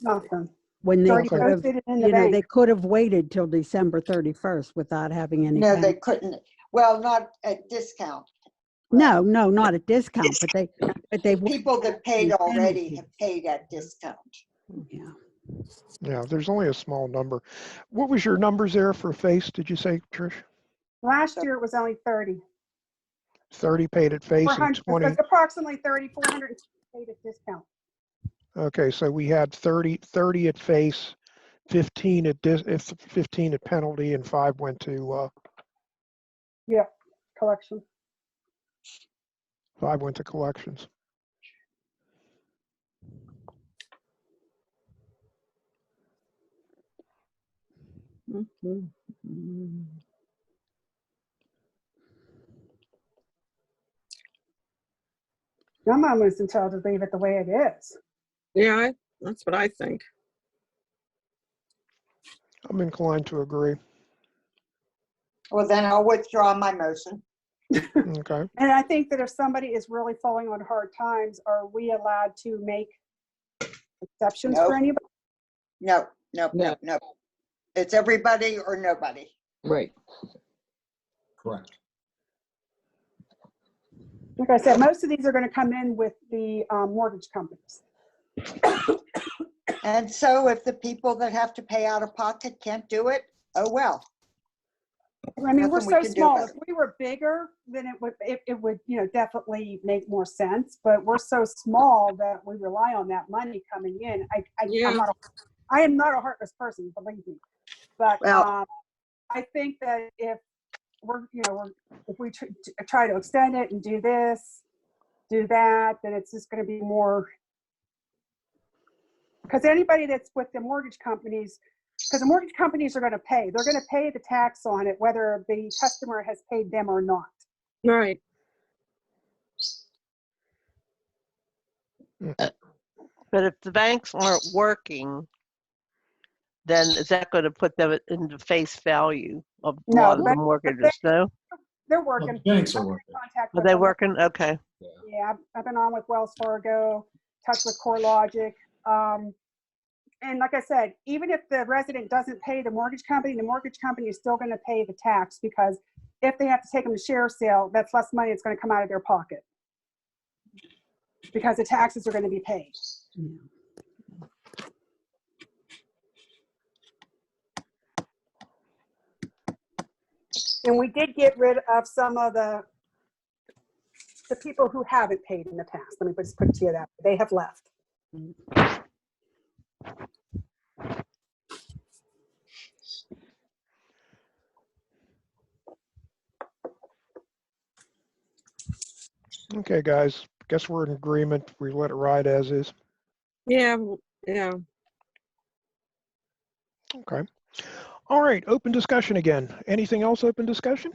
S9: Nothing.
S6: when they
S9: 30
S6: could have,
S9: posted it in the bank.
S6: they could have waited till December 31st without having any.
S7: No,
S6: kind
S7: they
S6: of-
S7: couldn't. Well, not at discount.
S6: No, not a discount, but they.
S7: People that paid already have paid at discount.
S6: Yeah.
S1: Yeah, there's only a small number. What was your numbers there for face, did you say, Trish?
S9: Last year it was only 30.
S1: 30 paid at face and
S9: 400,
S1: 20.
S9: approximately 30, 400 paid at discount.
S1: Okay, so we had 30 at face, 15 at 15 at penalty, and 5 went to
S9: Yeah, collection.
S1: 5 went to collections.
S9: I'm almost entitled to leave it the way it is.
S2: Yeah, that's what I think.
S1: I'm inclined to agree.
S7: Well, then I'll withdraw my motion.
S1: Okay.
S9: And I think that if somebody is really falling on hard times, are we allowed to make exceptions
S7: Nope.
S9: for anybody?
S7: No.
S8: No.
S7: It's everybody or nobody.
S8: Right.
S10: Correct.
S9: Like I said, most of these are going to come in with the mortgage companies.
S7: And so if the people that have to pay out of pocket can't do it, oh well.
S9: I mean, we're
S7: Nothing we
S9: so
S7: can do
S9: small.
S7: about
S9: If we were bigger, then it would, definitely make more sense. But we're so small that we rely on that money coming in.
S2: Yeah.
S9: I am not a heartless person, believe me. But
S7: Well-
S9: I think that if if we try to extend it and do this, do that, then it's just going to be more. Because anybody that's with the mortgage companies, because the mortgage companies are going to pay. They're going to pay the tax on it, whether the customer has paid them or not.
S2: Right.
S3: But if the banks aren't working, then is that going to put them into face value of a
S9: No,
S3: lot of the
S9: but
S3: mortgages? No?
S9: they're
S10: Well,
S9: working.
S10: the banks are
S9: I'm in
S10: working.
S9: contact
S3: Are
S9: with
S3: they
S9: them.
S3: working? Okay.
S9: Yeah, I've been on with Wells Fargo, touch with CoreLogic. And like I said, even if the resident doesn't pay the mortgage company is still going to pay the tax, because if they have to take them to share sale, that's less money that's going to come out of their pocket, because the taxes are going to be paid. And we did get rid of some of the people who haven't paid in the past. Let me just put it to you that they have left.
S1: Okay, guys, guess we're in agreement. We let it ride as is.
S2: Yeah, yeah.
S1: Okay. All right, open discussion again. Anything else open discussion?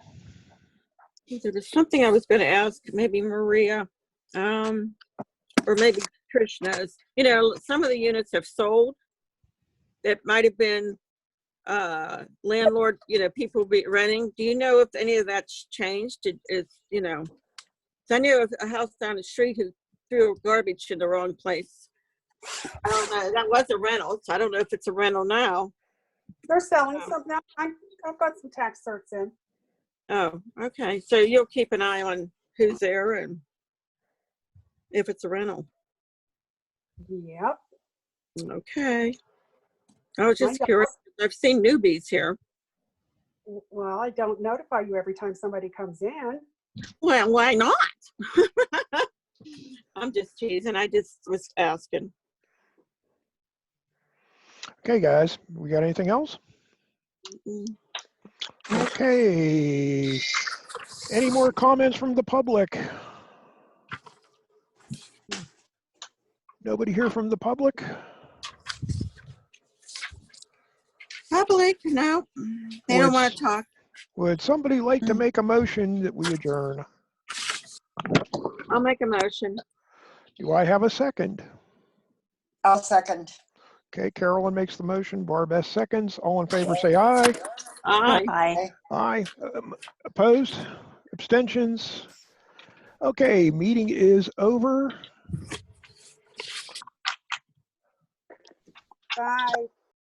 S2: There was something I was going to ask, maybe Maria, or maybe Trish knows. You know, some of the units have sold. That might have been landlord, you know, people be renting. Do you know if any of that's changed? It's, you know, I knew of a house down the street who threw garbage in the wrong place. I don't know. That was a rental, so I don't know if it's a rental now.
S9: They're selling some now. I've got some tax certs in.
S2: Oh, okay. So you'll keep an eye on who's there and if it's a rental.
S9: Yep.
S2: Okay. I was
S9: I
S2: just
S9: know.
S2: curious. I've seen newbies here.
S9: Well, I don't notify you every time somebody comes in.
S2: Well, why not? I'm just teasing. I just was asking.
S1: Okay, guys, we got anything else? Okay. Any more comments from the public? Nobody here from the public?
S2: Public? No, they don't want to talk.
S1: Would somebody like to make a motion that we adjourn?
S2: I'll make a motion.
S1: Do I have a second?
S7: I'll second.
S1: Okay, Carolyn makes the motion, Barb S seconds. All in favor say aye.
S2: Aye.
S4: Aye.
S1: Aye. Opposed? Abstentions? Okay, meeting is over.
S9: Bye.